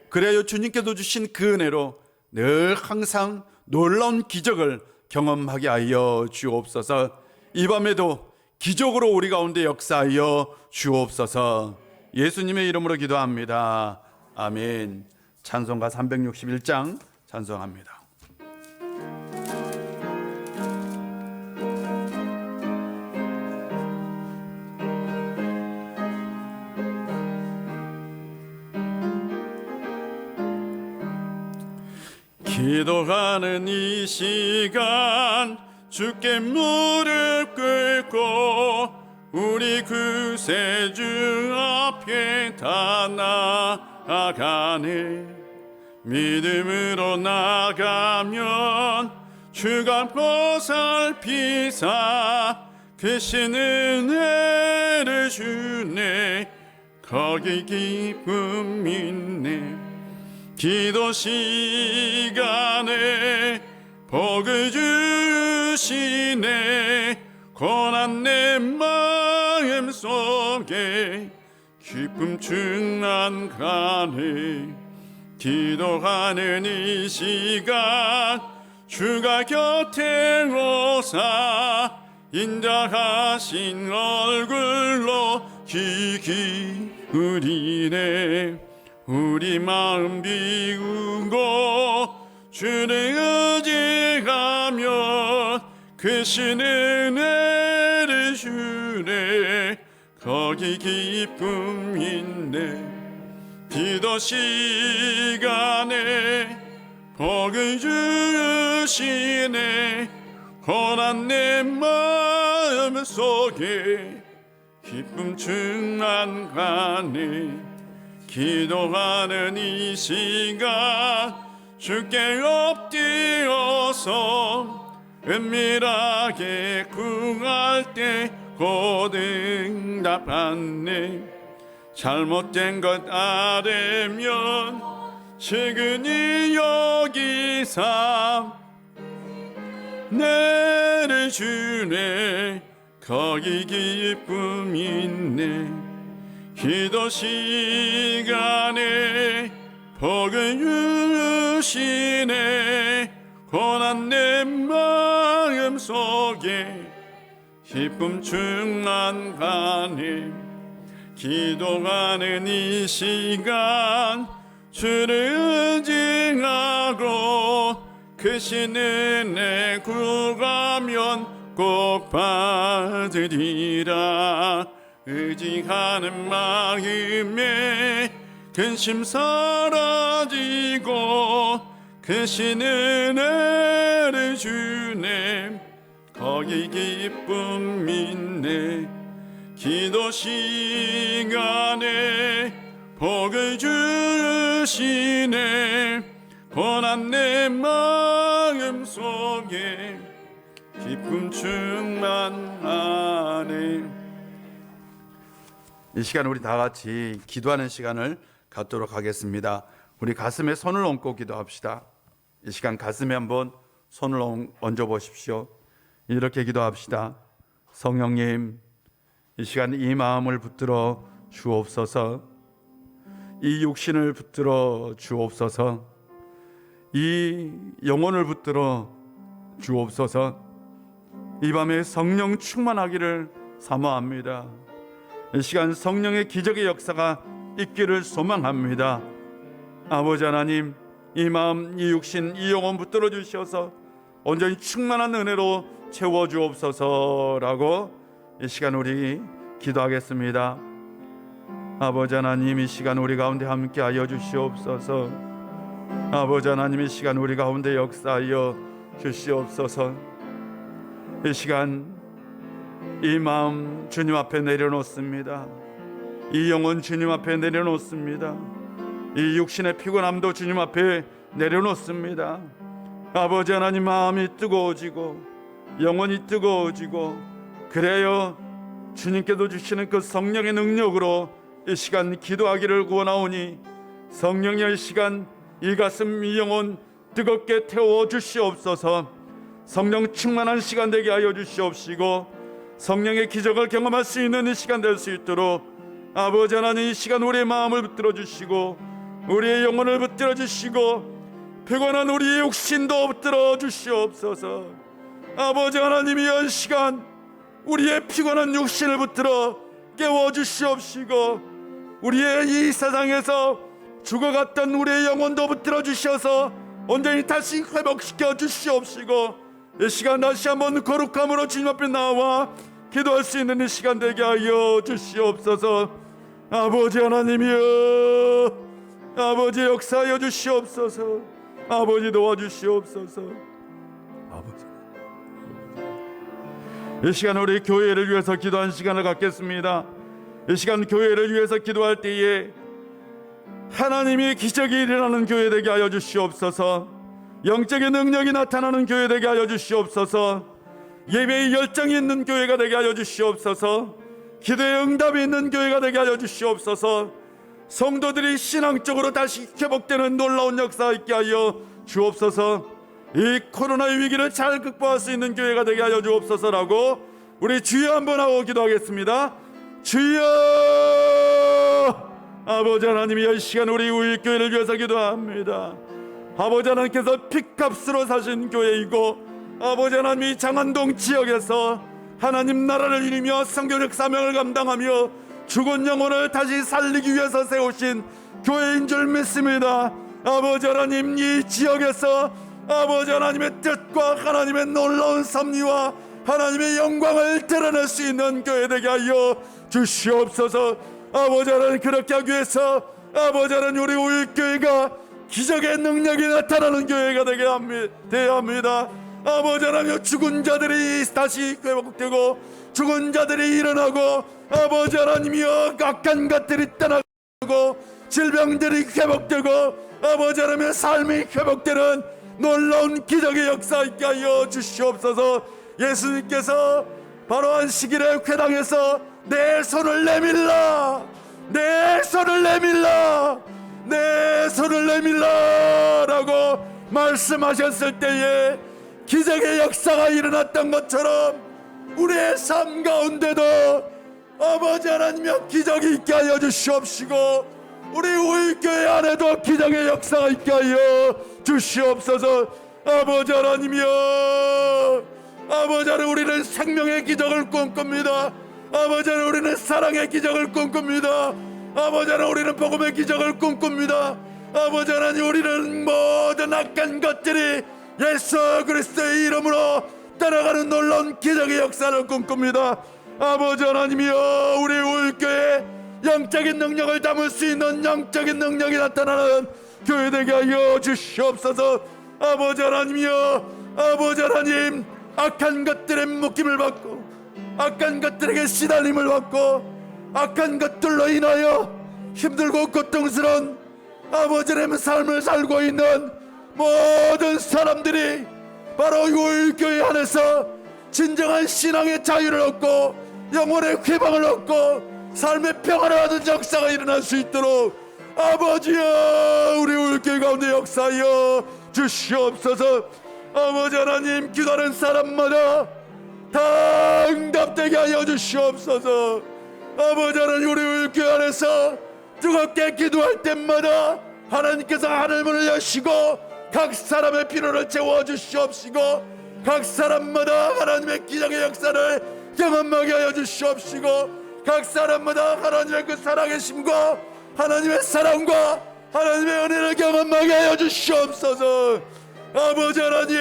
그래야 주님께서 주신 그 은혜로 늘 항상 놀라운 기적을 경험하게 하여 주옵소서. 이 밤에도 기적으로 우리 가운데 역사하여 주옵소서. 예수님의 이름으로 기도합니다. 아멘. 찬송가 361장 찬송합니다. 기도하는 이 시간 주께 무릎 꿇고 우리 구세주 앞에 다 나아가네. 믿음으로 나가면 주가 보살피사 크신 은혜를 주네. 거기 기쁨 있네. 기도 시간에 복을 주시네. 고난 내 마음 속에 기쁨 충만하네. 기도하는 이 시간 주가 곁에 오사 인자하신 얼굴로 귀 기울이네. 우리 마음 비우고 주를 의지하며 크신 은혜를 주네. 거기 기쁨 있네. 기도 시간에 복을 주시네. 고난 내 마음 속에 기쁨 충만하네. 기도하는 이 시간 주께 엎드려서 은밀하게 구할 때 곧 응답하네. 잘못된 것 알면 측은히 여기사 내를 주네. 거기 기쁨 있네. 기도 시간에 복을 주시네. 고난 내 마음 속에 기쁨 충만하네. 기도하는 이 시간 주를 의지하고 크신 은혜 구하면 꼭 받으리라. 의지하는 마음에 근심 사라지고 크신 은혜를 주네. 거기 기쁨 있네. 기도 시간에 복을 주시네. 고난 내 마음 속에 기쁨 충만하네. 이 시간 우리 다 같이 기도하는 시간을 갖도록 하겠습니다. 우리 가슴에 손을 얹고 기도합시다. 이 시간 가슴에 한번 손을 얹어 보십시오. 이렇게 기도합시다. 성령님, 이 시간 이 마음을 붙들어 주옵소서. 이 육신을 붙들어 주옵소서. 이 영혼을 붙들어 주옵소서. 이 밤에 성령 충만하기를 사모합니다. 이 시간 성령의 기적의 역사가 있기를 소망합니다. 아버지 하나님, 이 마음, 이 육신, 이 영혼 붙들어 주셔서 온전히 충만한 은혜로 채워 주옵소서라고 이 시간 우리 기도하겠습니다. 아버지 하나님, 이 시간 우리 가운데 함께하여 주시옵소서. 아버지 하나님, 이 시간 우리 가운데 역사하여 주시옵소서. 이 시간 이 마음 주님 앞에 내려놓습니다. 이 영혼 주님 앞에 내려놓습니다. 이 육신의 피곤함도 주님 앞에 내려놓습니다. 아버지 하나님, 마음이 뜨거워지고 영혼이 뜨거워지고, 그래요 주님께서 주시는 그 성령의 능력으로 이 시간 기도하기를 구원하오니, 성령의 시간 이 가슴 이 영혼 뜨겁게 태워 주시옵소서. 성령 충만한 시간 되게 하여 주시옵시고, 성령의 기적을 경험할 수 있는 이 시간 될 수 있도록 아버지 하나님, 이 시간 우리의 마음을 붙들어 주시고, 우리의 영혼을 붙들어 주시고, 피곤한 우리의 육신도 붙들어 주시옵소서. 아버지 하나님이 이 시간 우리의 피곤한 육신을 붙들어 깨워 주시옵시고, 우리의 이 세상에서 죽어갔던 우리의 영혼도 붙들어 주셔서 온전히 다시 회복시켜 주시옵시고, 이 시간 다시 한번 거룩함으로 주님 앞에 나와 기도할 수 있는 이 시간 되게 하여 주시옵소서. 아버지 하나님이여, 아버지 역사하여 주시옵소서. 아버지 도와주시옵소서. 아버지, 이 시간 우리 교회를 위해서 기도한 시간을 갖겠습니다. 이 시간 교회를 위해서 기도할 때에 하나님의 기적이 일어나는 교회 되게 하여 주시옵소서. 영적인 능력이 나타나는 교회 되게 하여 주시옵소서. 예배의 열정이 있는 교회가 되게 하여 주시옵소서. 기도의 응답이 있는 교회가 되게 하여 주시옵소서. 성도들이 신앙적으로 다시 회복되는 놀라운 역사 있게 하여 주옵소서. 이 코로나의 위기를 잘 극복할 수 있는 교회가 되게 하여 주옵소서라고 우리 주여 한번 하고 기도하겠습니다. 주여! 아버지 하나님이 이 시간 우리 우익교회를 위해서 기도합니다. 아버지 하나님께서 핏값으로 사신 교회이고, 아버지 하나님이 장안동 지역에서 하나님 나라를 이루며 성교적 사명을 감당하며 죽은 영혼을 다시 살리기 위해서 세우신 교회인 줄 믿습니다. 아버지 하나님, 이 지역에서 아버지 하나님의 뜻과 하나님의 놀라운 섭리와 하나님의 영광을 드러낼 수 있는 교회 되게 하여 주시옵소서. 아버지 하나님, 그렇게 하기 위해서 아버지 하나님 우리 우익교회가 기적의 능력이 나타나는 교회가 되게 합니다. 아버지 하나님, 죽은 자들이 다시 회복되고 죽은 자들이 일어나고, 아버지 하나님이여 악한 것들이 떠나고 질병들이 회복되고 아버지 하나님의 삶이 회복되는 놀라운 기적의 역사 있게 하여 주시옵소서. 예수님께서 바로 안식일에 회당에서 내 손을 내밀라, 내 손을 내밀라, 내 손을 내밀라 라고 말씀하셨을 때에 기적의 역사가 일어났던 것처럼 우리의 삶 가운데도 아버지 하나님의 기적이 있게 하여 주시옵시고, 우리 우익교회 안에도 기적의 역사가 있게 하여 주시옵소서. 아버지 하나님이여, 아버지 하나님, 우리는 생명의 기적을 꿈꿉니다. 아버지 하나님, 우리는 사랑의 기적을 꿈꿉니다. 아버지 하나님, 우리는 복음의 기적을 꿈꿉니다. 아버지 하나님, 우리는 모든 악한 것들이 예수 그리스도의 이름으로 떠나가는 놀라운 기적의 역사를 꿈꿉니다. 아버지 하나님이여, 우리 우익교회 영적인 능력을 담을 수 있는 영적인 능력이 나타나는 교회 되게 하여 주시옵소서. 아버지 하나님이여, 아버지 하나님, 악한 것들의 묶임을 받고 악한 것들에게 시달림을 받고 악한 것들로 인하여 힘들고 고통스러운 아버지 하나님의 삶을 살고 있는 모든 사람들이 바로 우익교회 안에서 진정한 신앙의 자유를 얻고 영혼의 회방을 얻고 삶의 평화를 얻는 역사가 일어날 수 있도록 아버지여, 우리 우익교회 가운데 역사하여 주시옵소서. 아버지 하나님, 기도하는 사람마다 다 응답되게 하여 주시옵소서. 아버지 하나님, 우리 우익교회 안에서 뜨겁게 기도할 때마다 하나님께서 하늘문을 여시고 각 사람의 필요를 채워주시옵시고, 각 사람마다 하나님의 기적의 역사를 경험하게 하여 주시옵시고, 각 사람마다 하나님의 그 살아계심과 하나님의 사랑과 하나님의 은혜를 경험하게 하여 주시옵소서. 아버지 하나님,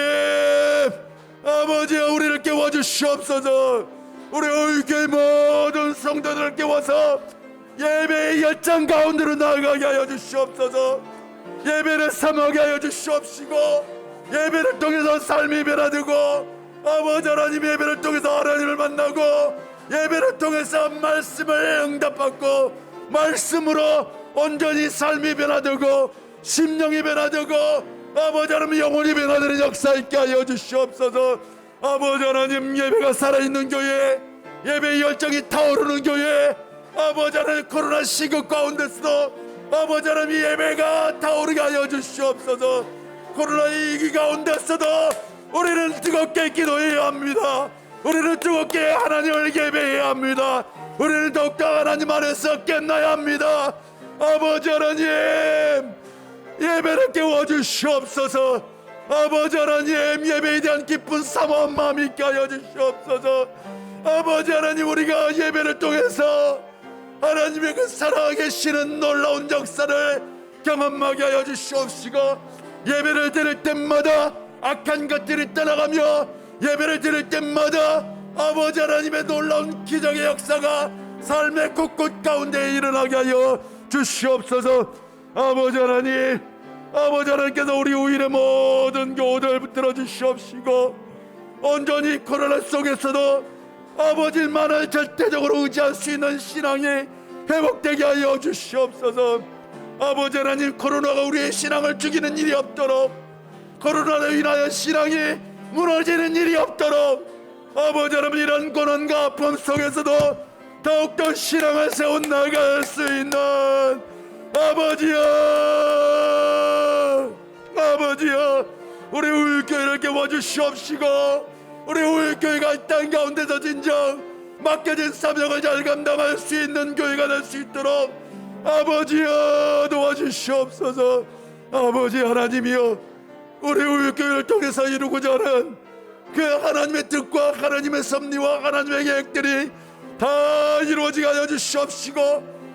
아버지여, 우리를 깨워주시옵소서. 우리 우익교회 모든 성도들을 깨워서 예배의 열정 가운데로 나아가게 하여 주시옵소서. 예배를 사모하게 하여 주시옵시고, 예배를 통해서 삶이 변화되고, 아버지 하나님, 예배를 통해서 하나님을 만나고, 예배를 통해서 말씀을 응답받고 말씀으로 온전히 삶이 변화되고 심령이 변화되고 아버지 하나님 영혼이 변화되는 역사 있게 하여 주시옵소서. 아버지 하나님, 예배가 살아있는 교회, 예배의 열정이 타오르는 교회, 아버지 하나님, 코로나 시국 가운데서도 아버지 하나님 예배가 타오르게 하여 주시옵소서. 코로나의 위기 가운데서도 우리는 뜨겁게 기도해야 합니다. 우리는 뜨겁게 하나님을 예배해야 합니다. 우리는 더욱더 하나님 안에서 깨어나야 합니다. 아버지 하나님, 예배를 깨워주시옵소서. 아버지 하나님, 예배에 대한 기쁜 사모한 마음이 있게 하여 주시옵소서. 아버지 하나님, 우리가 예배를 통해서 하나님의 그 살아계시는 놀라운 역사를 경험하게 하여 주시옵시고, 예배를 드릴 때마다 악한 것들이 떠나가며, 예배를 드릴 때마다 아버지 하나님의 놀라운 기적의 역사가 삶의 곳곳 가운데 일어나게 하여 주시옵소서. 아버지 하나님, 아버지 하나님께서 우리 우일의 모든 교우들 붙들어 주시옵시고, 온전히 코로나 속에서도 아버지만을 절대적으로 의지할 수 있는 신앙이 회복되게 하여 주시옵소서. 아버지 하나님, 코로나가 우리의 신앙을 죽이는 일이 없도록, 코로나로 인하여 신앙이 무너지는 일이 없도록, 아버지 하나님, 이런 고난과 아픔 속에서도 더욱더 신앙을 세워 나갈 수 있는 아버지여, 아버지여, 우리 우일교회를 깨워주시옵시고, 우리 우일교회가 이 땅 가운데서 진정 맡겨진 사명을 잘 감당할 수 있는 교회가 될 수 있도록 아버지여 도와주시옵소서. 아버지 하나님이여, 우리 우일교회를 통해서 이루고자 하는 그 하나님의 뜻과 하나님의 섭리와 하나님의 계획들이 다 이루어지게 하여 주시옵시고,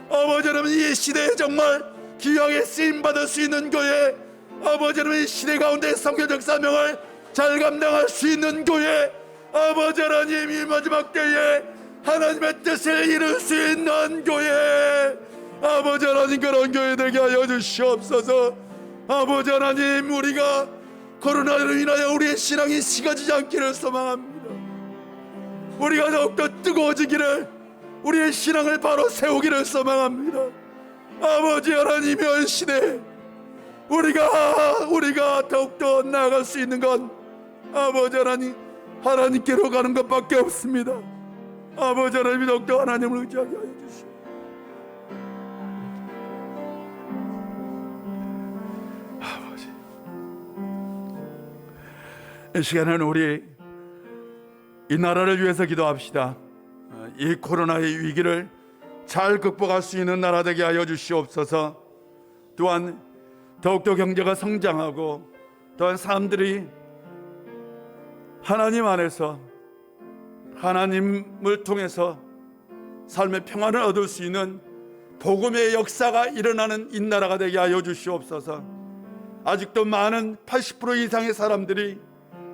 아버지 하나님, 이 시대에 정말 귀하게 쓰임받을 수 있는 교회, 아버지 하나님, 이 시대 가운데 선교적 사명을 잘 감당할 수 있는 교회, 아버지 하나님, 이 마지막 때에 하나님의 뜻을 이룰 수 있는 교회, 아버지 하나님, 그런 교회 되게 하여 주시옵소서. 아버지 하나님, 우리가 코로나로 인하여 우리의 신앙이 식어지지 않기를 소망합니다. 우리가 더욱더 뜨거워지기를, 우리의 신앙을 바로 세우기를 소망합니다. 아버지 하나님, 이 시대에 우리가 더욱더 나아갈 수 있는 건 아버지 하나님, 하나님께로 가는 것밖에 없습니다. 아버지 하나님, 더욱더 하나님을 의지하게 하여 주시옵소서. 아버지, 이 시간은 우리 이 나라를 위해서 기도합시다. 이 코로나의 위기를 잘 극복할 수 있는 나라 되게 하여 주시옵소서. 또한 더욱더 경제가 성장하고, 또한 사람들이 하나님 안에서 하나님을 통해서 삶의 평안을 얻을 수 있는 복음의 역사가 일어나는 이 나라가 되게 하여 주시옵소서. 아직도 많은 80% 이상의 사람들이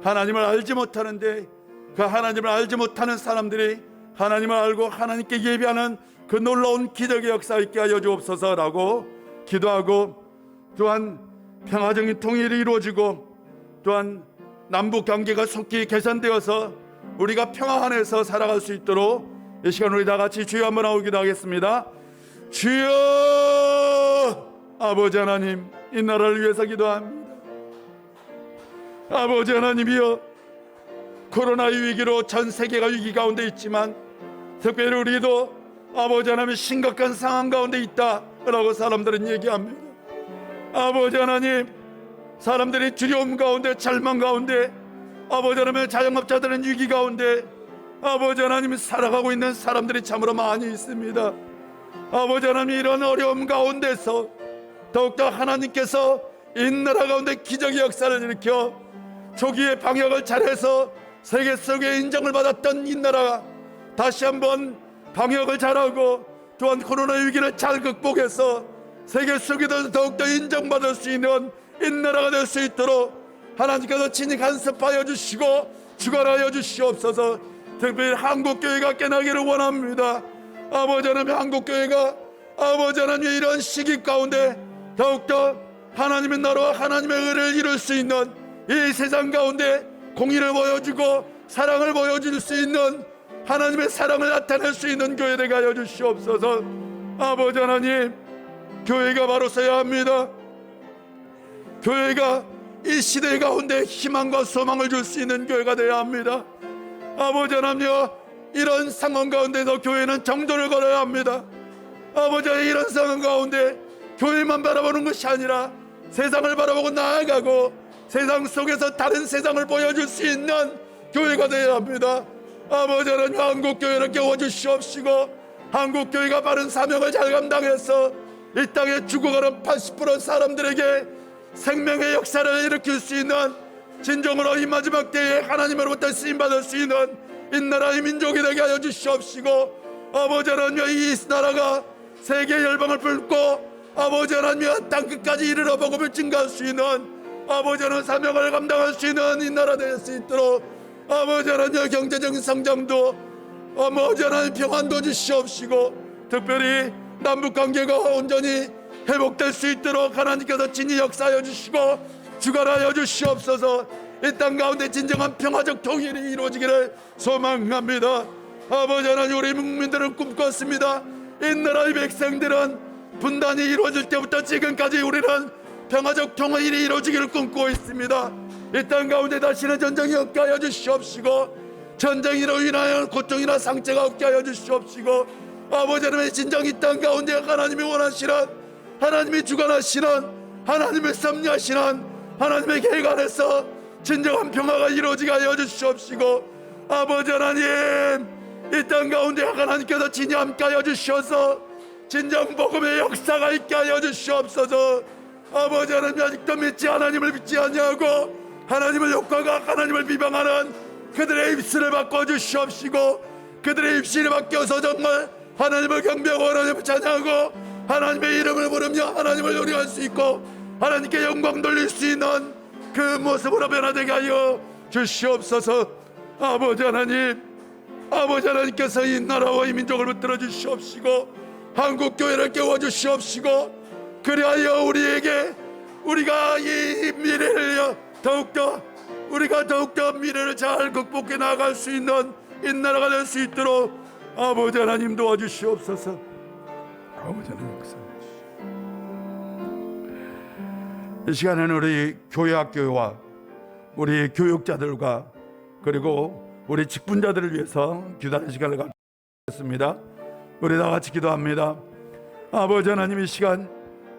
하나님을 알지 못하는데, 그 하나님을 알지 못하는 사람들이 하나님을 알고 하나님께 예배하는 그 놀라운 기적의 역사 있게 하여 주옵소서라고 기도하고, 또한 평화적인 통일이 이루어지고, 또한 남북 관계가 속히 개선되어서 우리가 평화 안에서 살아갈 수 있도록 이 시간 우리 다 같이 주여 한번 하고 기도하겠습니다. 주여, 아버지 하나님, 이 나라를 위해서 기도합니다. 아버지 하나님이여, 코로나의 위기로 전 세계가 위기 가운데 있지만, 특별히 우리도 아버지 하나님, 심각한 상황 가운데 있다라고 사람들은 얘기합니다. 아버지 하나님, 사람들이 두려움 가운데, 절망 가운데, 아버지 하나님, 자영업자들은 위기 가운데 아버지 하나님 살아가고 있는 사람들이 참으로 많이 있습니다. 아버지 하나님, 이런 어려움 가운데서 더욱더 하나님께서 이 나라 가운데 기적의 역사를 일으켜 초기에 방역을 잘해서 세계 속에 인정을 받았던 이 나라가 다시 한번 방역을 잘하고, 또한 코로나 위기를 잘 극복해서 세계 속에도 더욱더 인정받을 수 있는 이 나라가 될 수 있도록 하나님께서 친히 간섭하여 주시고 주관하여 주시옵소서. 특별히 한국교회가 깨나기를 원합니다. 아버지 하나님, 한국교회가 아버지 하나님의 이런 시기 가운데 더욱더 하나님의 나라와 하나님의 의를 이룰 수 있는, 이 세상 가운데 공의를 보여주고 사랑을 보여줄 수 있는, 하나님의 사랑을 나타낼 수 있는 교회 되게 하여 주시옵소서. 아버지 하나님, 교회가 바로 서야 합니다. 교회가 이 시대 가운데 희망과 소망을 줄 수 있는 교회가 되어야 합니다. 아버지 하나님여, 이런 상황 가운데서 교회는 정도를 걸어야 합니다. 아버지, 이런 상황 가운데 교회만 바라보는 것이 아니라 세상을 바라보고 나아가고 세상 속에서 다른 세상을 보여줄 수 있는 교회가 되어야 합니다. 아버지 하나님, 한국교회를 깨워주시옵시고 한국교회가 바른 사명을 잘 감당해서 이 땅에 죽어가는 80% 사람들에게 생명의 역사를 일으킬 수 있는, 진정으로 이 마지막 때에 하나님으로부터 쓰임받을 수 있는 이 나라의 민족이 되게 하여 주시옵시고, 아버지 하나님, 이 나라가 세계 열방을 붉고 아버지 하나님, 땅끝까지 이르러 복음을 증가할 수 있는, 아버지 하나님, 사명을 감당할 수 있는 이 나라 될 수 있도록, 아버지 하나님, 경제적인 성장도, 아버지 하나님, 평안도 주시옵시고, 특별히 남북관계가 온전히 회복될 수 있도록 하나님께서 진히 역사하여 주시고 주관하여 주시옵소서. 이 땅 가운데 진정한 평화적 통일이 이루어지기를 소망합니다. 아버지 하나님, 우리 국민들은 꿈꿨습니다. 이 나라의 백성들은 분단이 이루어질 때부터 지금까지 우리는 평화적 통일이 이루어지기를 꿈꾸고 있습니다. 이 땅 가운데 다시는 전쟁이 없게 하여 주시옵시고, 전쟁으로 인하여 고통이나 상처가 없게 하여 주시옵시고, 아버지 하나님의 진정 이 땅 가운데 하나님이 원하시는, 하나님이 주관하시는, 하나님의 섭리하시는 하나님의 계획 안에서 진정한 평화가 이루어지게 하여 주시옵시고, 아버지 하나님, 이 땅 가운데 하나님께서 진히 함께 하여 주셔서 진정 복음의 역사가 있게 하여 주시옵소서. 아버지 하나님, 아직도 하나님을 믿지 아니하고 하나님을 욕하고 하나님을 비방하는 그들의 입술을 바꿔 주시옵시고, 그들의 입술을 바뀌어서 정말 하나님을 경배하고 하나님을 찬양하고 하나님의 이름을 부르며 하나님을 노래할 수 있고 하나님께 영광 돌릴 수 있는 그 모습으로 변화되게 하여 주시옵소서. 아버지 하나님, 아버지 하나님께서 이 나라와 이 민족을 붙들어 주시옵시고 한국교회를 깨워주시옵시고, 그리하여 우리가 이 미래를 더욱더 미래를 잘 극복해 나아갈 수 있는 이 나라가 될 수 있도록 아버지 하나님 도와주시옵소서. 아버지 하나님 역사해 주시옵소서. 이 시간에는 우리 교회학교와 우리 교육자들과 그리고 우리 직분자들을 위해서 기도하는 시간을 갖겠습니다. 우리 다 같이 기도합니다. 아버지 하나님, 이 시간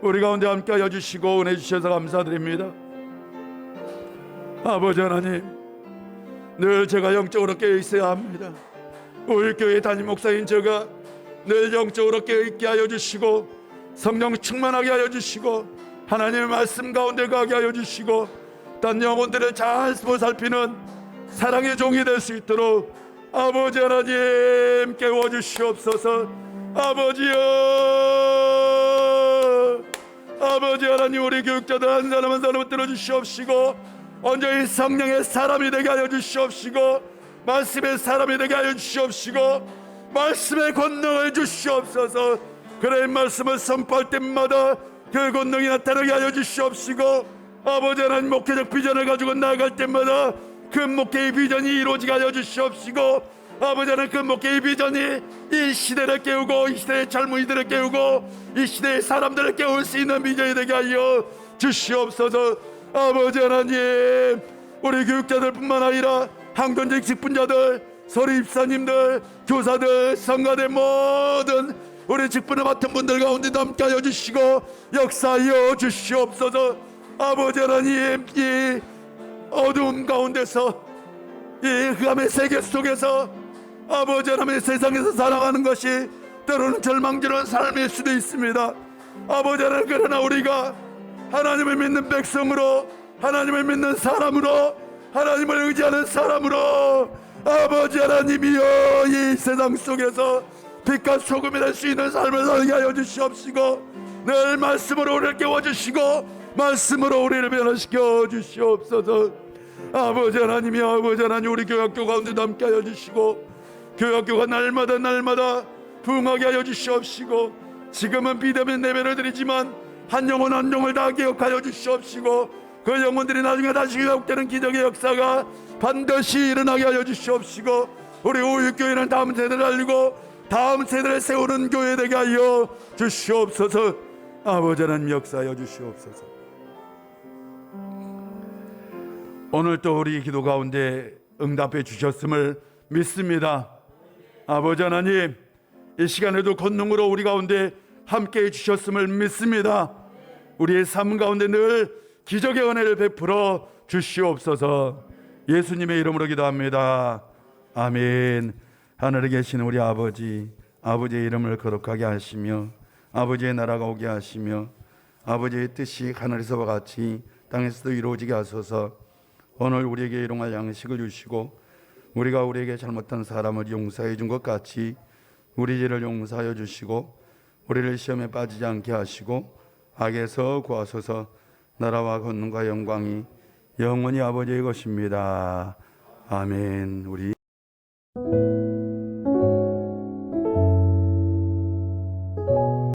우리 가운데 함께하여 주시고 은혜 주셔서 감사드립니다. 아버지 하나님, 늘 제가 영적으로 깨어 있어야 합니다. 우리 교회 담임 목사인 제가 늘 영적으로 깨어 있게 하여 주시고 성령 충만하게 하여 주시고 하나님의 말씀 가운데 가게 하여 주시고 딴 영혼들을 잘 보살피는 사랑의 종이 될 수 있도록 아버지 하나님 깨워주시옵소서. 아버지여, 아버지 하나님, 우리 교육자들 한 사람 한 사람을 들어주시옵시고 온전히 성령의 사람이 되게 하여 주시옵시고 말씀의 사람이 되게 하여 주시옵시고 말씀의 권능을 주시옵소서. 그래, 말씀을 선포할 때마다 그 권능이 나타나게 하여 주시옵시고, 아버지 하나님, 목회적 비전을 가지고 나아갈 때마다 그 목회의 비전이 이루어지게 하여 주시옵시고, 아버지 하나님, 그 목회의 비전이 이 시대를 깨우고 이 시대의 젊은이들을 깨우고 이 시대의 사람들을 깨울 수 있는 비전이 되게 하여 주시옵소서. 아버지 하나님, 우리 교육자들 뿐만 아니라 항전직 직분자들, 서리 입사님들, 교사들, 성가대 모든 우리 직분을 맡은 분들 가운데 함께 하여 주시고 역사하여 주시옵소서. 아버지 하나님, 이 어두움 가운데서 이 흑암의 세계 속에서 아버지 하나님의 세상에서 살아가는 것이 때로는 절망스러운 삶일 수도 있습니다. 아버지 하나님, 그러나 우리가 하나님을 믿는 백성으로, 하나님을 믿는 사람으로, 하나님을 의지하는 사람으로 아버지 하나님이여 이 세상 속에서 빛과 소금이 될 수 있는 삶을 살게 하여 주시옵시고 늘 말씀으로 우리를 깨워주시고 말씀으로 우리를 변화시켜 주시옵소서. 아버지 하나님이, 아버지 하나님, 우리 교회학교 가운데 함께 하여 주시고 교회학교가 날마다 부흥하게 하여 주시옵시고, 지금은 비대면 예배를 드리지만 한 영혼 한 영혼을 다 기억하여 주시옵시고 그 영혼들이 나중에 다시 회복되는 기적의 역사가 반드시 일어나게 하여 주시옵시고 우리 우유교회는 다음 세대를 알리고 다음 세대를 세우는 교회 되게 하여 주시옵소서. 아버지 하나님, 역사하여 주시옵소서. 오늘 또 우리 기도 가운데 응답해 주셨음을 믿습니다. 아버지 하나님, 이 시간에도 권능으로 우리 가운데 함께해 주셨음을 믿습니다. 우리의 삶 가운데 늘 기적의 은혜를 베풀어 주시옵소서. 예수님의 이름으로 기도합니다. 아멘. 하늘에 계신 우리 아버지, 아버지의 이름을 거룩하게 하시며 아버지의 나라가 오게 하시며 아버지의 뜻이 하늘에서와 같이 땅에서도 이루어지게 하소서. 오늘 우리에게 일용할 양식을 주시고 우리가 우리에게 잘못한 사람을 용서해 준 것 같이 우리 죄를 용서하여 주시고 우리를 시험에 빠지지 않게 하시고 악에서 구하소서. 나라와 권능과 영광이 영원히 아버지의 것입니다. 아멘. 우리